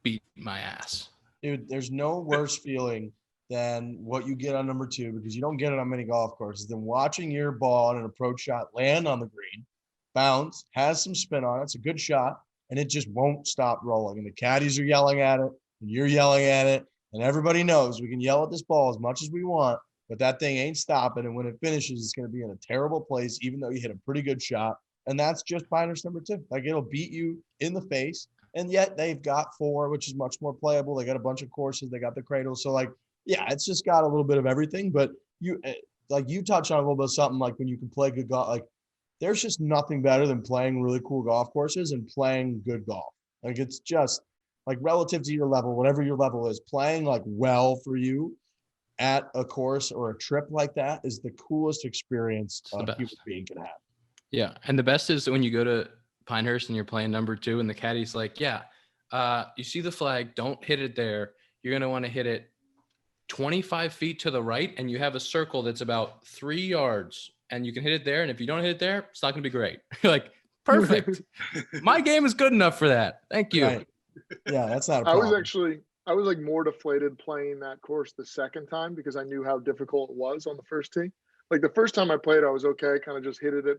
beat my ass. Dude, there's no worse feeling than what you get on number 2, because you don't get it on many golf courses, than watching your ball in an approach shot land on the green, bounce, has some spin on it. It's a good shot, and it just won't stop rolling. And the caddies are yelling at it, and you're yelling at it, and everybody knows we can yell at this ball as much as we want, but that thing ain't stopping. And when it finishes, it's going to be in a terrible place, even though you hit a pretty good shot. And that's just Pinehurst number 2. Like, it'll beat you in the face. And yet they've got Fore, which is much more playable. They got a bunch of courses. They got the cradle. So, like, yeah, it's just got a little bit of everything. But you touched on a little bit of something, like when you can play good golf. Like, there's just nothing better than playing really cool golf courses and playing good golf. Like, it's just like, relative to your level, whatever your level is, playing like well for you at a course or a trip like that is the coolest experience a human being can have. Yeah. And the best is when you go to Pinehurst and you're playing number 2 and the caddy's like, yeah, you see the flag, don't hit it there. You're going to want to hit it 25 feet to the right, and you have a circle that's about 3 yards, and you can hit it there. And if you don't hit it there, it's not going to be great. You're like, perfect. My game is good enough for that. Thank you. Right. Yeah, that's not a problem. I was like more deflated playing that course the second time because I knew how difficult it was on the first tee. Like, the first time I played, I was okay, kind of just hit it at,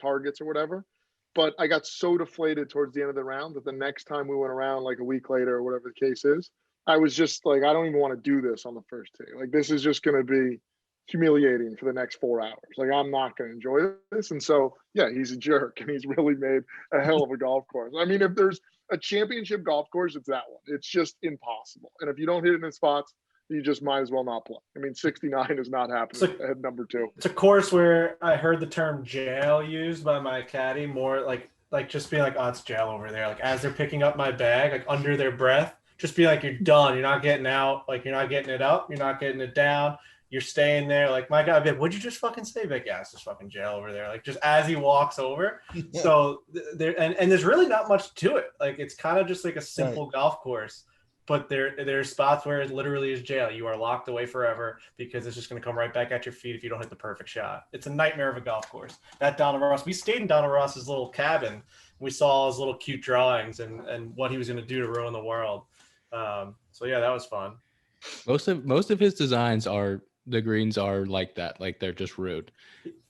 targets or whatever. But I got so deflated towards the end of the round that the next time we went around, like a week later or whatever the case is, I was just like, I don't even want to do this on the first tee. Like, this is just going to be humiliating for the next 4 hours. Like, I'm not going to enjoy this. And so, yeah, he's a jerk, and he's really made a hell of a golf course. I mean, if there's a championship golf course, it's that one. It's just impossible. And if you don't hit it in spots, you just might as well not play. I mean, 69 is not happening at number 2. It's a course where I heard the term jail used by my caddy more like just being like, oh, it's jail over there. Like, as they're picking up my bag, like under their breath, just be like, you're done. You're not getting out. Like, you're not getting it up. You're not getting it down. You're staying there. Like, my God, what'd you just fucking say? Like, yeah, it's just fucking jail over there. Like, just as he walks over. So there, and there's really not much to it. Like, it's kind of just like a simple golf course. But there are spots where it literally is jail. You are locked away forever because it's just going to come right back at your feet if you don't hit the perfect shot. It's a nightmare of a golf course. That Donald Ross, we stayed in Donald Ross's little cabin. We saw all his little cute drawings and what he was going to do to ruin the world. So yeah, that was fun. Most of his designs the greens are like that, like they're just rude.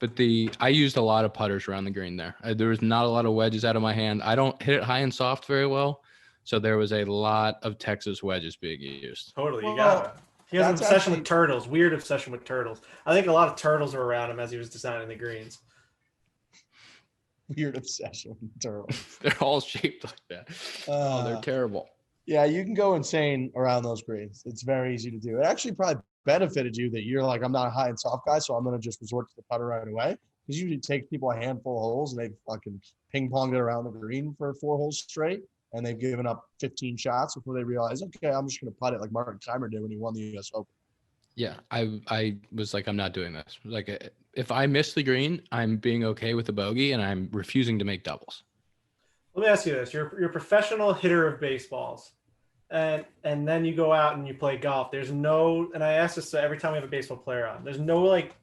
But I used a lot of putters around the green there. There was not a lot of wedges out of my hand. I don't hit it high and soft very well. So there was a lot of Texas wedges being used. Totally. You got it. He has an obsession with turtles, weird obsession with turtles. I think a lot of turtles were around him as he was designing the greens. Weird obsession with turtles. They're all shaped like that. They're terrible. Yeah, you can go insane around those greens. It's very easy to do. It actually probably benefited you that you're like, I'm not a high and soft guy, so I'm going to just resort to the putter right away. Because usually it takes people a handful of holes, and they fucking ping-ponged it around the green for 4 holes straight. And they've given up 15 shots before they realize, okay, I'm just going to putt it like Martin Keimer did when he won the U.S. Open. Yeah, I was like, I'm not doing this. Like, if I miss the green, I'm being okay with the bogey, and I'm refusing to make doubles. Let me ask you this: you're a professional hitter of baseballs, and then you go out and you play golf. There's no, and I ask this every time we have a baseball player on. There's no like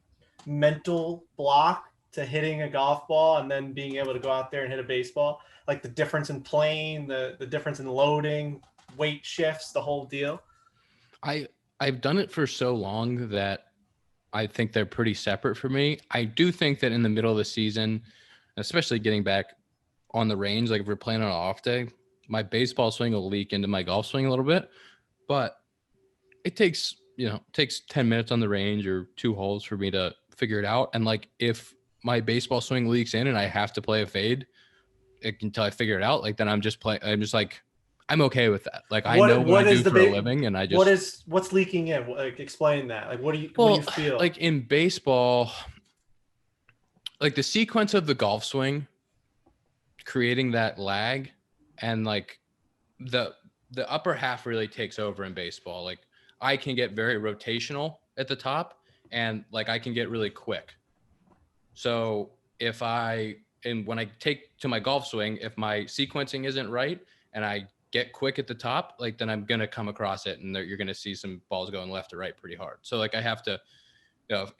mental block to hitting a golf ball and then being able to go out there and hit a baseball. Like the difference in playing, the difference in loading, weight shifts, the whole deal. I've done it for so long that I think they're pretty separate for me. I do think that in the middle of the season, especially getting back on the range, like if we're playing on an off day, my baseball swing will leak into my golf swing a little bit. But it takes 10 minutes on the range or 2 holes for me to figure it out. And like if my baseball swing leaks in and I have to play a fade until I figure it out, like then I'm just like, I'm okay with that. Like I know what I do for a living, and I just what's leaking in. Like explain that. Like what do you feel? Like in baseball, like the sequence of the golf swing, creating that lag, and like the upper half really takes over in baseball. Like I can get very rotational at the top, and like I can get really quick. So when I take to my golf swing, if my sequencing isn't right and I get quick at the top, like then I'm going to come across it and you're going to see some balls going left to right pretty hard. So like I have to,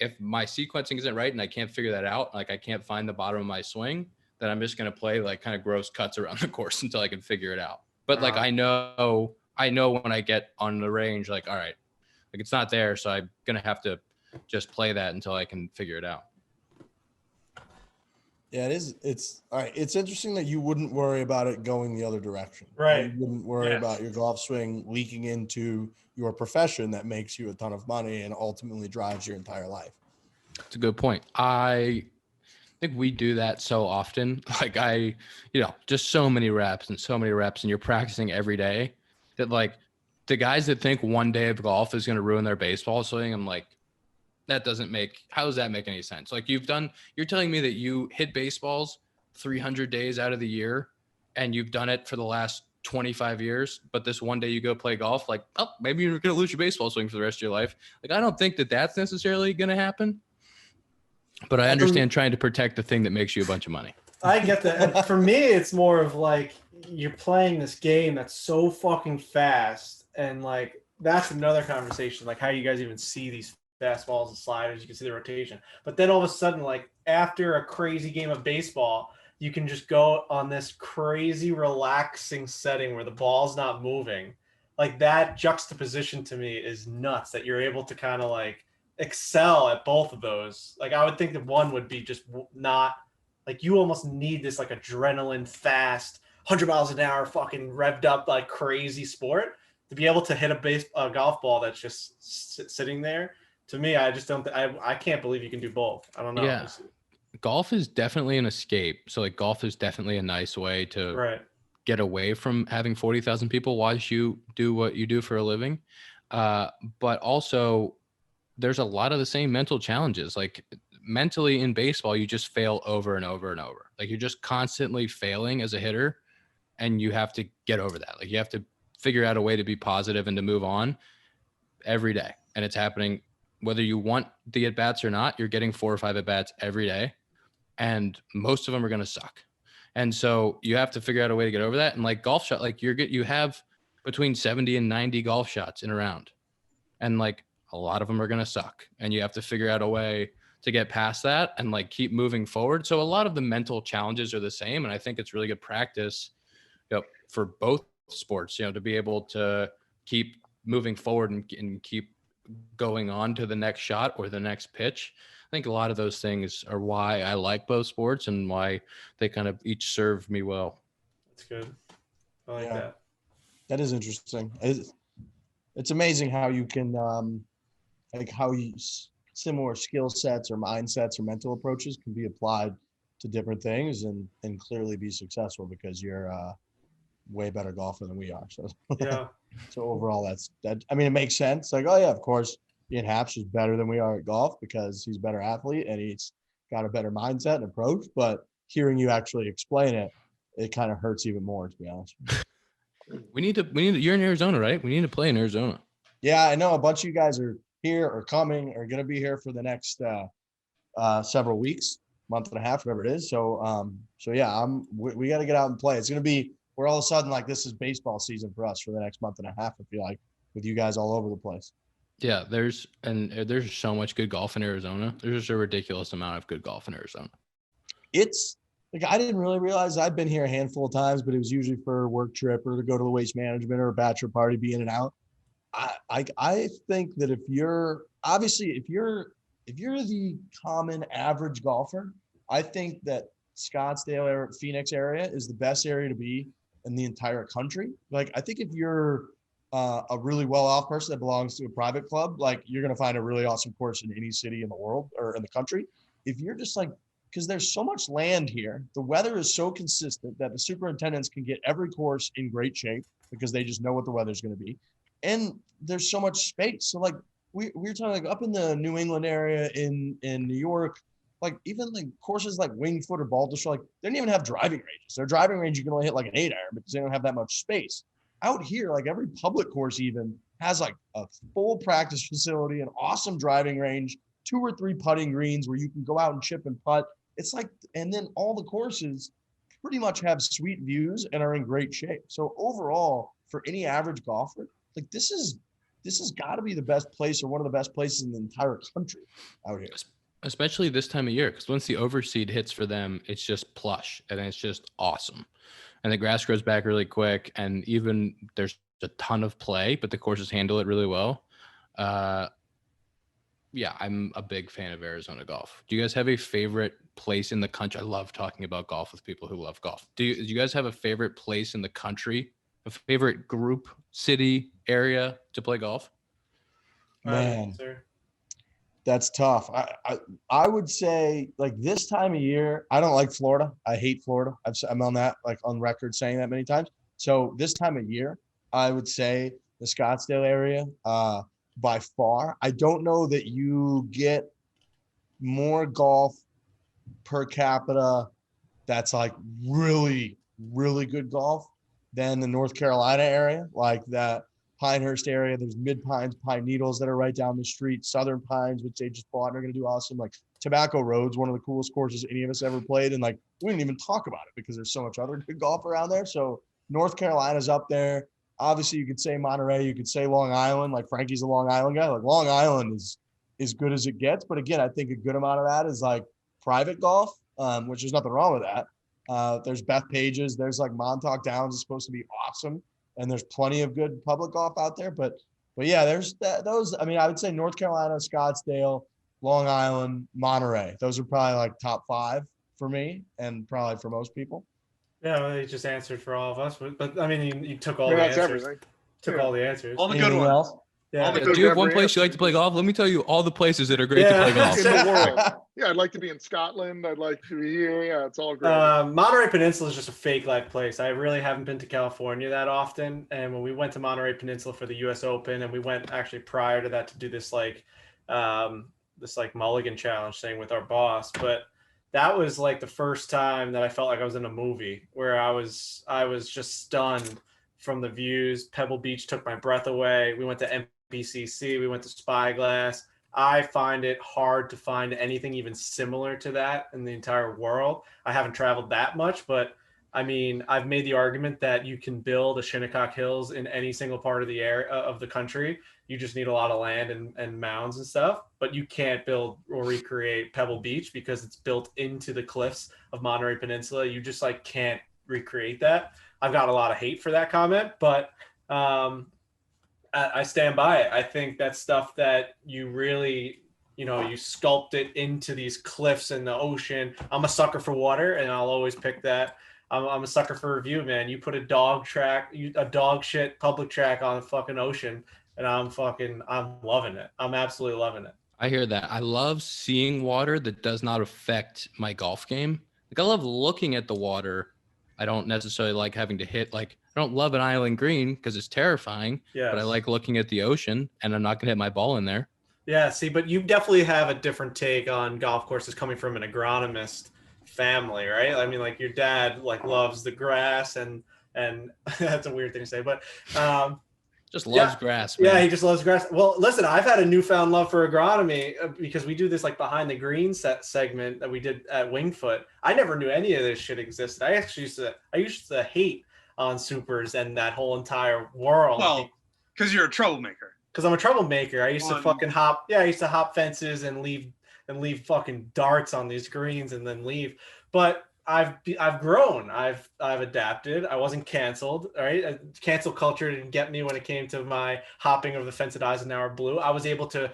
if my sequencing isn't right and I can't figure that out, like I can't find the bottom of my swing, then I'm just going to play like kind of gross cuts around the course until I can figure it out. But like, I know when I get on the range, like, all right, Like it's not there. So I'm going to have to just play that until I can figure it out. Yeah, it is. It's all right. It's interesting that you wouldn't worry about it going the other direction. Right. You wouldn't worry Yes. about your golf swing leaking into your profession that makes you a ton of money and ultimately drives your entire life. It's a good point. I think we do that so often. Like just so many reps and you're practicing every day that like the guys that think one day of golf is going to ruin their baseball swing, I'm like, how does that make any sense? Like you're telling me that you hit baseballs 300 days out of the year and you've done it for the last 25 years, but this one day you go play golf, like, oh, maybe you're going to lose your baseball swing for the rest of your life. Like, I don't think that that's necessarily going to happen, but I understand trying to protect the thing that makes you a bunch of money. I get that. And for me, it's more of like you're playing this game that's so fucking fast. And like, that's another conversation. Like how you guys even see these fastballs and sliders, you can see the rotation. But then all of a sudden, like after a crazy game of baseball, you can just go on this crazy relaxing setting where the ball's not moving. Like that juxtaposition to me is nuts that you're able to kind of like excel at both of those. Like I would think that one would be just not like you almost need this like adrenaline fast 100 miles an hour fucking revved up like crazy sport to be able to hit a golf ball that's just sitting there. To me, I just don't I can't believe you can do both. I don't know. Yeah. Golf is definitely an escape. So like golf is definitely a nice way to get away from having 40,000 people watch you do what you do for a living. But also there's a lot of the same mental challenges. Like mentally in baseball, you just fail over and over and over. Like you're just constantly failing as a hitter and you have to get over that. Like you have to figure out a way to be positive and to move on every day. And it's happening whether you want the at-bats or not. You're getting 4 or 5 at-bats every day, and most of them are going to suck. And so you have to figure out a way to get over that. And like golf shot, like you have between 70 and 90 golf shots in a round, and like a lot of them are going to suck, and you have to figure out a way to get past that and like keep moving forward. So a lot of the mental challenges are the same. And I think it's really good practice, for both sports, to be able to keep moving forward and keep going on to the next shot or the next pitch. I think a lot of those things are why I like both sports and why they kind of each serve me well. That's good. I like that. That is interesting. It's amazing how you can, similar skill sets or mindsets or mental approaches can be applied to different things and clearly be successful because you're way better golfer than we are. So yeah. So overall, it makes sense. Like, oh yeah, of course, Ian Happ's is better than we are at golf because he's a better athlete and he's got a better mindset and approach. But hearing you actually explain it, it kind of hurts even more, to be honest. We need to, you're in Arizona, right? We need to play in Arizona. Yeah, I know a bunch of you guys are here or coming or going to be here for the next several weeks, month and a half, whatever it is. So, yeah, we got to get out and play. It's going to be, we're all of a sudden like, this is baseball season for us for the next month and a half, I feel like, with you guys all over the place. Yeah, there's so much good golf in Arizona. There's just a ridiculous amount of good golf in Arizona. It's like, I didn't really realize I've been here a handful of times, but it was usually for a work trip or to go to the waste management or a bachelor party, be in and out. I think that if you're the common average golfer, I think that Scottsdale, Phoenix area is the best area to be in the entire country. Like, I think if you're a really well-off person that belongs to a private club, like, you're going to find a really awesome course in any city in the world or in the country. If you're just like, because there's so much land here, the weather is so consistent that the superintendents can get every course in great shape because they just know what the weather's going to be. And there's so much space. So like we're talking like up in the New England area in New York, like even like courses like Winged Foot or Baltusrol, like they don't even have driving ranges. Their driving range, you can only hit like an 8-iron because they don't have that much space. Out here, like every public course even has like a full practice facility, an awesome driving range, 2 or 3 putting greens where you can go out and chip and putt. It's like, and then all the courses pretty much have sweet views and are in great shape. So overall, for any average golfer, like this has got to be the best place or one of the best places in the entire country out here. Especially this time of year, because once the overseed hits for them, it's just plush and it's just awesome. And the grass grows back really quick. And even there's a ton of play, but the courses handle it really well. Yeah, I'm a big fan of Arizona golf. Do you guys have a favorite place in the country? I love talking about golf with people who love golf. Do you guys have a favorite place in the country, a favorite group, city, area to play golf? Man, that's tough. I would say like this time of year, I don't like Florida. I hate Florida. I'm on that, like on record saying that many times. So this time of year, I would say the Scottsdale area, by far. I don't know that you get more golf per capita that's like really, really good golf than the North Carolina area, like that Pinehurst area. There's Mid Pines, Pine Needles that are right down the street, Southern Pines, which they just bought and are going to do awesome. Like Tobacco Road's one of the coolest courses any of us ever played. And like, we didn't even talk about it because there's so much other good golf around there. So North Carolina's up there. Obviously, you could say Monterey, you could say Long Island. Like Frankie's a Long Island guy. Like Long Island is good as it gets. But again, I think a good amount of that is like private golf, which there's nothing wrong with that. There's Bethpage's. There's like Montauk Downs is supposed to be awesome, and there's plenty of good public golf out there. But yeah, there's those. I mean, I would say North Carolina, Scottsdale, Long Island, Monterey. Those are probably like top 5 for me, and probably for most people. Yeah, well, he just answered for all of us, but I mean, you took all the answers. Everything. Took all the answers. All the good ones. Yeah. Do you have one place you like to play golf? Let me tell you all the places that are great to play golf. In the world. Yeah, I'd like to be in Scotland. I'd like to be here. Yeah, it's all great. Monterey Peninsula is just a fake life place. I really haven't been to California that often. And when we went to Monterey Peninsula for the US Open, and we went actually prior to that to do this mulligan challenge thing with our boss, but that was like the first time that I felt like I was in a movie, where I was just stunned from the views. Pebble Beach took my breath away. We went to MPCC, we went to Spyglass. I find it hard to find anything even similar to that in the entire world. I haven't traveled that much, but I mean, I've made the argument that you can build a Shinnecock Hills in any single part of the area of the country. You just need a lot of land and mounds and stuff, but you can't build or recreate Pebble Beach because it's built into the cliffs of Monterey Peninsula. You just like can't recreate that. I've got a lot of hate for that comment, but I stand by it. I think that's stuff that you really, you sculpt it into these cliffs in the ocean. I'm a sucker for water, and I'll always pick that. I'm a sucker for review, man. You put a dog shit public track on the fucking ocean, and I'm loving it. I'm absolutely loving it. I hear that. I love seeing water that does not affect my golf game. Like, I love looking at the water. I don't necessarily like having to hit, like, I don't love an island green because it's terrifying, but I like looking at the ocean, and I'm not going to hit my ball in there. Yeah, see, but you definitely have a different take on golf courses coming from an agronomist family, right? I mean, like, your dad like loves the grass, and that's a weird thing to say, but just loves grass, man. Yeah, he just loves grass. Well, listen, I've had a newfound love for agronomy because we do this like behind the green segment that we did at Wingfoot. I never knew any of this shit existed. I used to hate on supers and that whole entire world. Well, because you're a troublemaker. Because I'm a troublemaker. I used to fucking hop. Yeah, I used to hop fences and leave fucking darts on these greens and then leave. But I've grown. I've adapted. I wasn't canceled. All right, cancel culture didn't get me when it came to my hopping of the fence at Eisenhower Blue. I was able to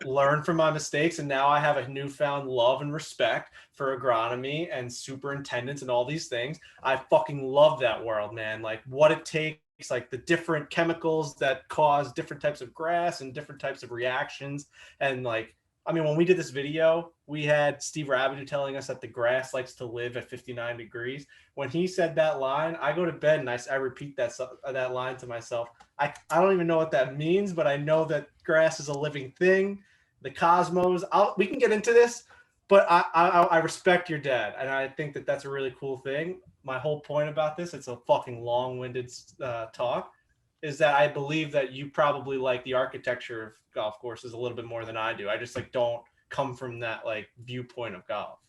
learn from my mistakes, and now I have a newfound love and respect for agronomy and superintendents and all these things. I fucking love that world, man. Like, what it takes, like the different chemicals that cause different types of grass and different types of reactions, and like, I mean, when we did this video, we had Steve Rabideau telling us that the grass likes to live at 59 degrees. When he said that line, I go to bed and I repeat that line to myself. I don't even know what that means, but I know that grass is a living thing. The cosmos, we can get into this, but I respect your dad, and I think that that's a really cool thing. My whole point about this, it's a fucking long-winded talk, is that I believe that you probably like the architecture of golf courses a little bit more than I do. I just like don't come from that like viewpoint of golf.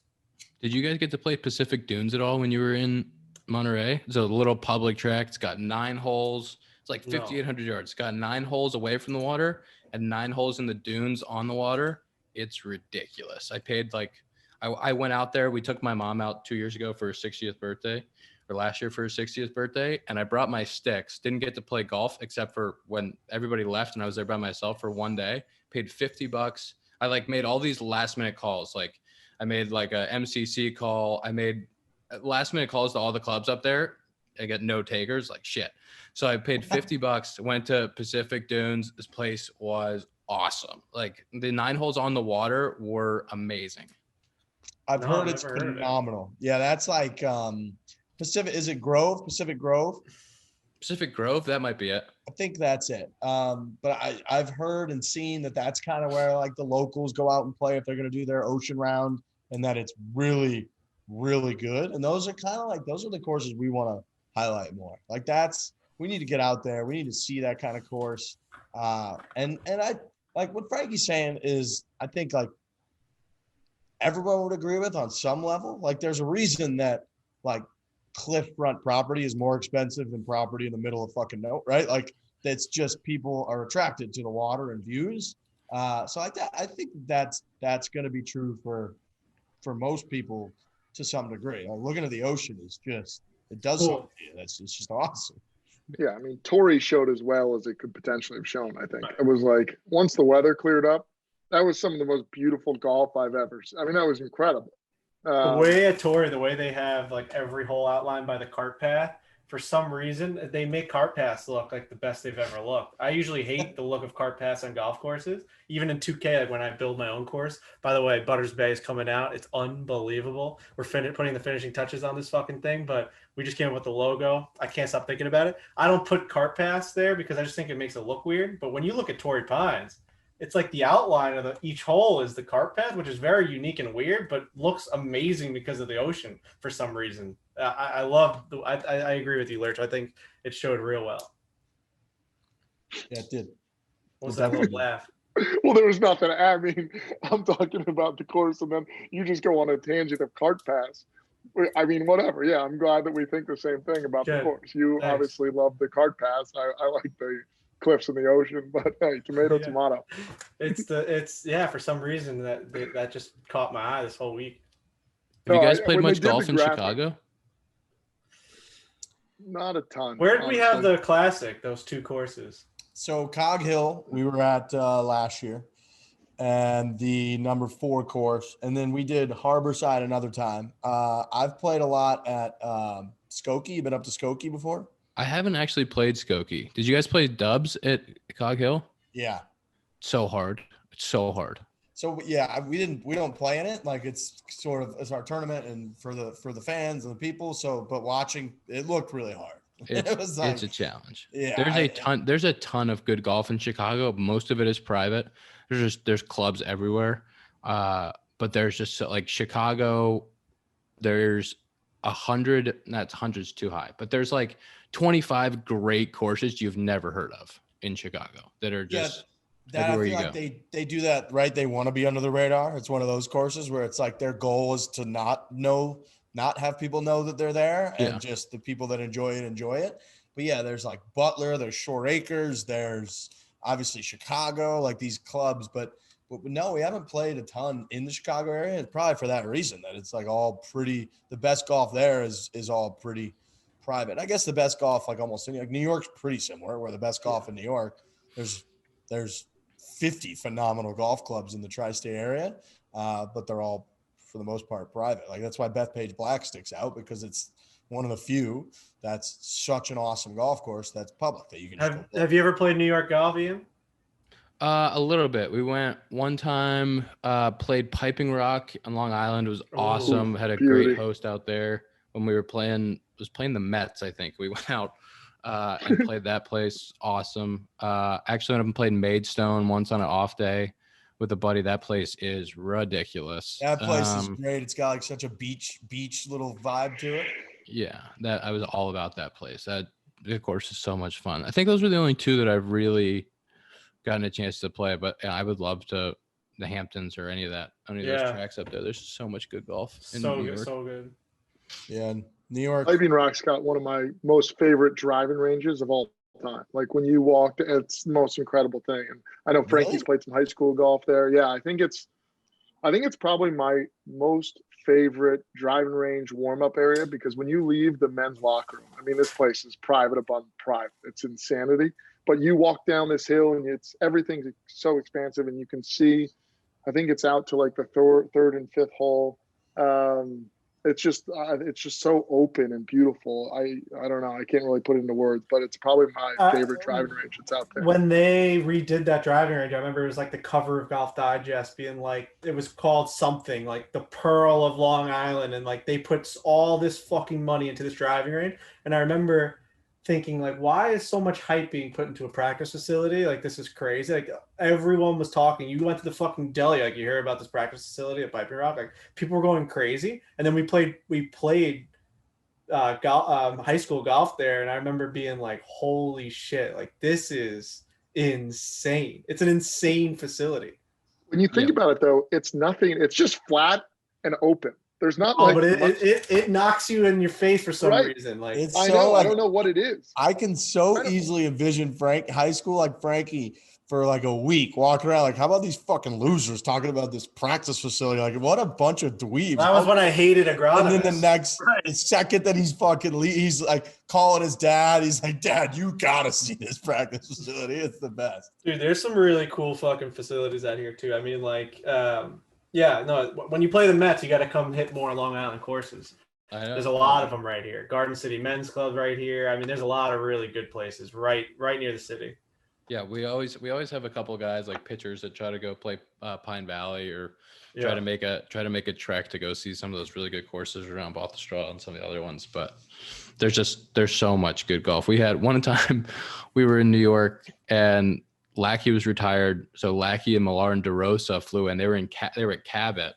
Did you guys get to play Pacific Dunes at all when you were in Monterey? It's a little public track. It's got 9 holes. It's like 5,800 yards. It's got 9 holes away from the water and 9 holes in the dunes on the water. It's ridiculous. I paid like, I went out there. We took my mom out 2 years ago for her 60th birthday. or last year for his 60th birthday. And I brought my sticks, didn't get to play golf except for when everybody left and I was there by myself for one day, paid $50. I like made all these last minute calls. Like I made like a MCC call. I made last minute calls to all the clubs up there. I got no takers, like shit. So I paid $50, went to Pacific Dunes. This place was awesome. Like the 9 holes on the water were amazing. I've No, heard I've it's never heard of it. phenomenal. Yeah, that's like Pacific. Is it Grove? Pacific Grove? Pacific Grove, that might be it. I think that's it. But I've heard and seen that that's kind of where like the locals go out and play if they're going to do their ocean round, and that it's really, really good. And those are kind of like, those are the courses we want to highlight more. Like we need to get out there. We need to see that kind of course. And I like what Frankie's saying is, I think like everyone would agree with on some level. Like there's a reason that like cliffront property is more expensive than property in the middle of fucking nowhere, right? Like it's just people are attracted to the water and views. So I think that's going to be true for most people to some degree. Like looking at the ocean is just, it does something to you. It's just awesome. Yeah, I mean, Torrey showed as well as it could potentially have shown, I think. It was like, once the weather cleared up, that was some of the most beautiful golf I've ever seen. I mean, that was incredible. The way at Torrey, the way they have like every hole outlined by the cart path, for some reason, they make cart paths look like the best they've ever looked. I usually hate the look of cart paths on golf courses, even in 2K, like when I build my own course. By the way, Butters Bay is coming out. It's unbelievable. We're putting the finishing touches on this fucking thing, but we just came up with the logo. I can't stop thinking about it. I don't put cart paths there because I just think it makes it look weird. But when you look at Torrey Pines, it's like the outline of each hole is the cart path, which is very unique and weird, but looks amazing because of the ocean for some reason. I agree with you, Lurch. I think it showed real well. Yeah, it did. What was that little laugh? Well, there was nothing. I mean, I'm talking about the course, and then you just go on a tangent of cart pass. I mean, whatever. Yeah, I'm glad that we think the same thing about the course. You obviously love the cart pass. I like the cliffs in the ocean, but hey, tomato. It's for some reason that just caught my eye this whole week. Have you guys played much golf in Chicago? Not a ton. Where did we have the classic? Those 2 courses. So Cog Hill, we were at last year, and the number 4 course, and then we did Harborside another time. I've played a lot at Skokie. You been up to Skokie before? I haven't actually played Skokie. Did you guys play dubs at Cog Hill? Yeah. So hard. It's so hard. So yeah, we don't play in it. Like it's our tournament and for the fans and the people. So, but watching it looked really hard. It's a challenge. Yeah. There's a ton of good golf in Chicago. Most of it is private. There's clubs everywhere. But there's just like Chicago, there's 100, that's 100's too high, but there's like 25 great courses you've never heard of in Chicago that are just that I feel like they do that, right? They want to be under the radar. It's one of those courses where it's like their goal is to not have people know that they're there, and just the people that enjoy it. But yeah, there's like Butler, there's Shore Acres, there's obviously Chicago, like these clubs, but no, we haven't played a ton in the Chicago area. It's probably for that reason, that it's like all pretty, the best golf there is all pretty private. I guess the best golf, like almost any, like New York's pretty similar, where the best golf in New York, there's 50 phenomenal golf clubs in the tri-state area, but they're all for the most part private. Like that's why Bethpage Black sticks out, because it's one of the few that's such an awesome golf course that's public that you can. Have you ever played New York golf, Ian? A little bit. We went one time, played Piping Rock on Long Island. It was awesome. Had a great host out there when we were playing. Was playing the Mets, I think. We went out and played that place. Awesome. Actually, went up and played Maidstone once on an off day with a buddy. That place is ridiculous. That place is great. It's got like such a beach little vibe to it. Yeah, that I was all about that place. That the course is so much fun. I think those were the only 2 that I've really gotten a chance to play, but yeah, I would love to the Hamptons or any of those tracks up there. There's so much good golf. So good. Yeah, New York. Piping Rock's got one of my most favorite driving ranges of all time. Like when you walk, it's the most incredible thing. And I know Frankie's played some high school golf there. Yeah, I think it's probably my most favorite driving range warm-up area because when you leave the men's locker room, I mean, this place is private upon private. It's insanity. But you walk down this hill and everything's so expansive, and you can see, I think it's out to like the third and fifth hole. It's just so open and beautiful. I don't know. I can't really put it into words, but it's probably my favorite driving range that's out there. When they redid that driving range, I remember it was like the cover of Golf Digest being like, it was called something like the Pearl of Long Island. And like they put all this fucking money into this driving range. And I remember thinking like, why is so much hype being put into a practice facility? Like, this is crazy. Like everyone was talking. You went to the fucking deli, like you hear about this practice facility at Piping Rock. Like people were going crazy. And then we played high school golf there. And I remember being like, holy shit, like this is insane. It's an insane facility. When you think about it though, it's nothing. It's just flat and open. There's not but it knocks you in your face for some reason. Like I don't know what it is. I can so easily envision high school like Frankie for like a week walking around like, how about these fucking losers talking about this practice facility? Like, what a bunch of dweebs. That was when I hated agronomy. And then the next second that he's he's like calling his dad. He's like, Dad, you gotta see this practice facility. It's the best. Dude, there's some really cool fucking facilities out here too. I mean, like, yeah, no, when you play the Mets, you got to come hit more Long Island courses. There's a lot of them right here. Garden City Men's Club right here. I mean, there's a lot of really good places right near the city. Yeah, we always have a couple of guys like pitchers that try to go play Pine Valley or try to make a trek to go see some of those really good courses around Balthasar and some of the other ones. But there's so much good golf. We had one time we were in New York and Lackey was retired, so Lackey and Millar and DeRosa flew in. They were at Cabot,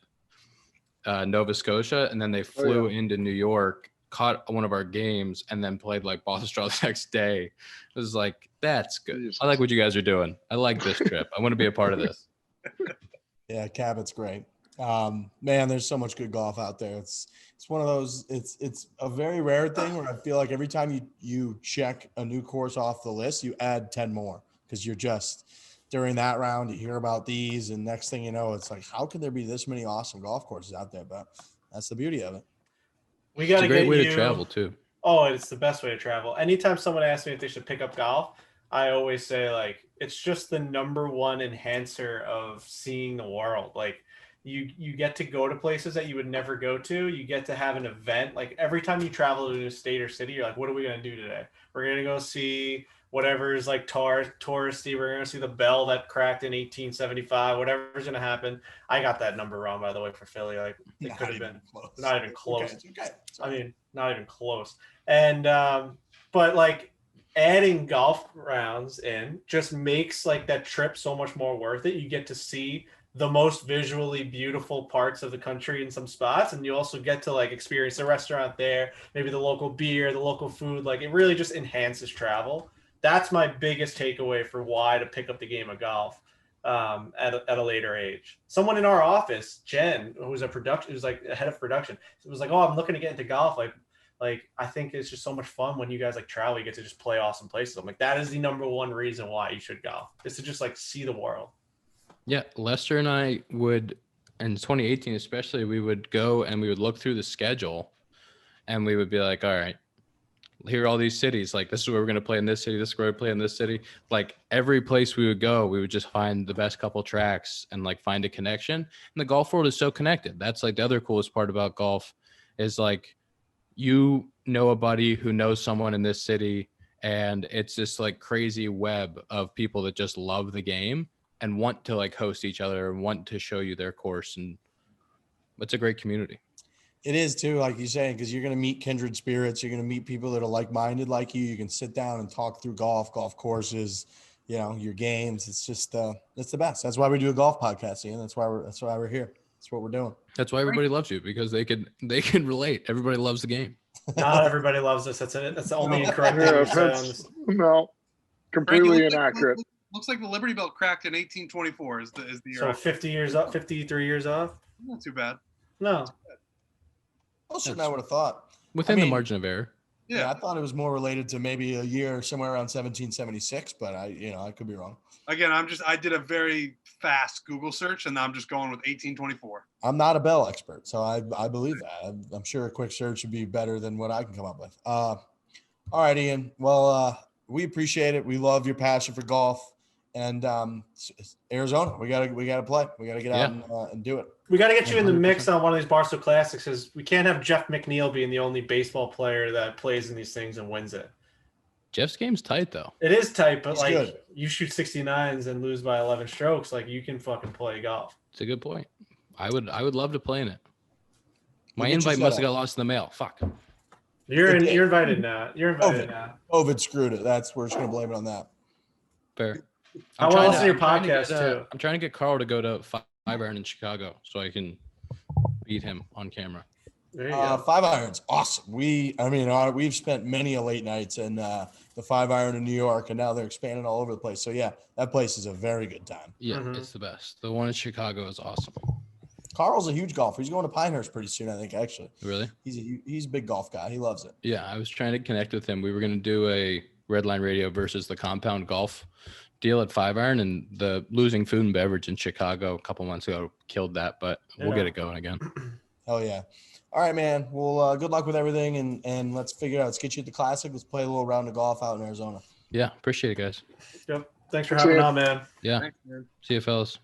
Nova Scotia, and then they flew into New York, caught one of our games, and then played like Balthasar the next day. It was like, that's good. I like what you guys are doing. I like this trip. I want to be a part of this. Yeah, Cabot's great. Man, there's so much good golf out there. It's one of those. It's a very rare thing where I feel like every time you check a new course off the list, you add 10 more. Because you're just during that round, you hear about these, and next thing you know, it's like, how can there be this many awesome golf courses out there? But that's the beauty of it. We got a great way to travel too. Oh, it's the best way to travel. Anytime someone asks me if they should pick up golf, I always say like it's just the number one enhancer of seeing the world. Like you get to go to places that you would never go to. You get to have an event. Like every time you travel to a state or city, you're like, what are we gonna do today? We're gonna go see whatever is like touristy. We're going to see the bell that cracked in 1875, whatever's going to happen. I got that number wrong, by the way, for Philly. Like it could have been not even close. Okay. I mean, not even close. And, but like adding golf rounds in just makes like that trip so much more worth it. You get to see the most visually beautiful parts of the country in some spots. And you also get to like experience the restaurant there, maybe the local beer, the local food. Like it really just enhances travel. That's my biggest takeaway for why to pick up the game of golf at a later age. Someone in our office, Jen, who's like a head of production, was like, "Oh, I'm looking to get into golf. Like I think it's just so much fun when you guys like travel. You get to just play awesome places." I'm like, that is the number one reason why you should golf, is to just like see the world. Yeah, Lester and I would, in 2018 especially, we would go and we would look through the schedule, and we would be like, "All right, here are all these cities. Like, this is where we're going to play in this city. This is where we play in this city." Like every place we would go, we would just find the best couple tracks and like find a connection. And the golf world is so connected. That's like the other coolest part about golf is like, you know, a buddy who knows someone in this city, and it's this like crazy web of people that just love the game and want to like host each other and want to show you their course. And it's a great community. It is too, like you're saying, because you're going to meet kindred spirits. You're going to meet people that are like-minded like you. You can sit down and talk through golf courses, you know, your games. It's just, it's the best. That's why we do a golf podcast, Ian. That's why we're here. That's what we're doing. That's why everybody loves you, because they can relate. Everybody loves the game. Not everybody loves us. That's the only incorrect thing. No, completely inaccurate. Looks like the Liberty Belt cracked in 1824 is the year. So 50 years up, 53 years off. Not too bad. No. Closer than I would have thought. Within the margin of error. Yeah, I thought it was more related to maybe a year somewhere around 1776, but I could be wrong. Again, I did a very fast Google search, and I'm just going with 1824. I'm not a bell expert, so I believe that. I'm sure a quick search would be better than what I can come up with. All right, Ian. Well, we appreciate it. We love your passion for golf, and Arizona. We gotta play. We gotta get out and do it. We got to get you in the 100%. mix on one of these Barstool Classics because we can't have Jeff McNeil being the only baseball player that plays in these things and wins it. Jeff's game's tight though. It is tight, but He's like good. you shoot 69s and lose by 11 strokes, like you can fucking play golf. It's a good point. I would love to play in it. My We'll get you invite set must have up. got lost in the mail. Fuck. You're invited now. You're invited now. COVID screwed it. We're just gonna blame it on that. Fair. I want to listen to your I'm trying podcast get, too. I'm trying to get Carl to go to 5-iron in Chicago so I can beat him on camera. There you go. 5-iron's awesome. We've spent many a late nights in the 5-iron in New York, and now they're expanding all over the place. So yeah, that place is a very good time. Yeah, Mhm. it's the best. The one in Chicago is awesome. Carl's a huge golfer. He's going to Pinehurst pretty soon, I think. Actually, Really? he's a big golf guy. He loves it. Yeah, I was trying to connect with him. We were going to do a Red Line Radio versus the Compound Golf deal at 5-iron, and the losing food and beverage in Chicago a couple months ago killed that, but we'll get it going again. Hell yeah. All right, man. Well, good luck with everything, and let's figure it out. Let's get you at the Classic. Let's play a little round of golf out in Arizona. Yeah, appreciate it, guys. Yep. Thanks for See having ya. on, man. Yeah, Thanks, man. see you, fellas.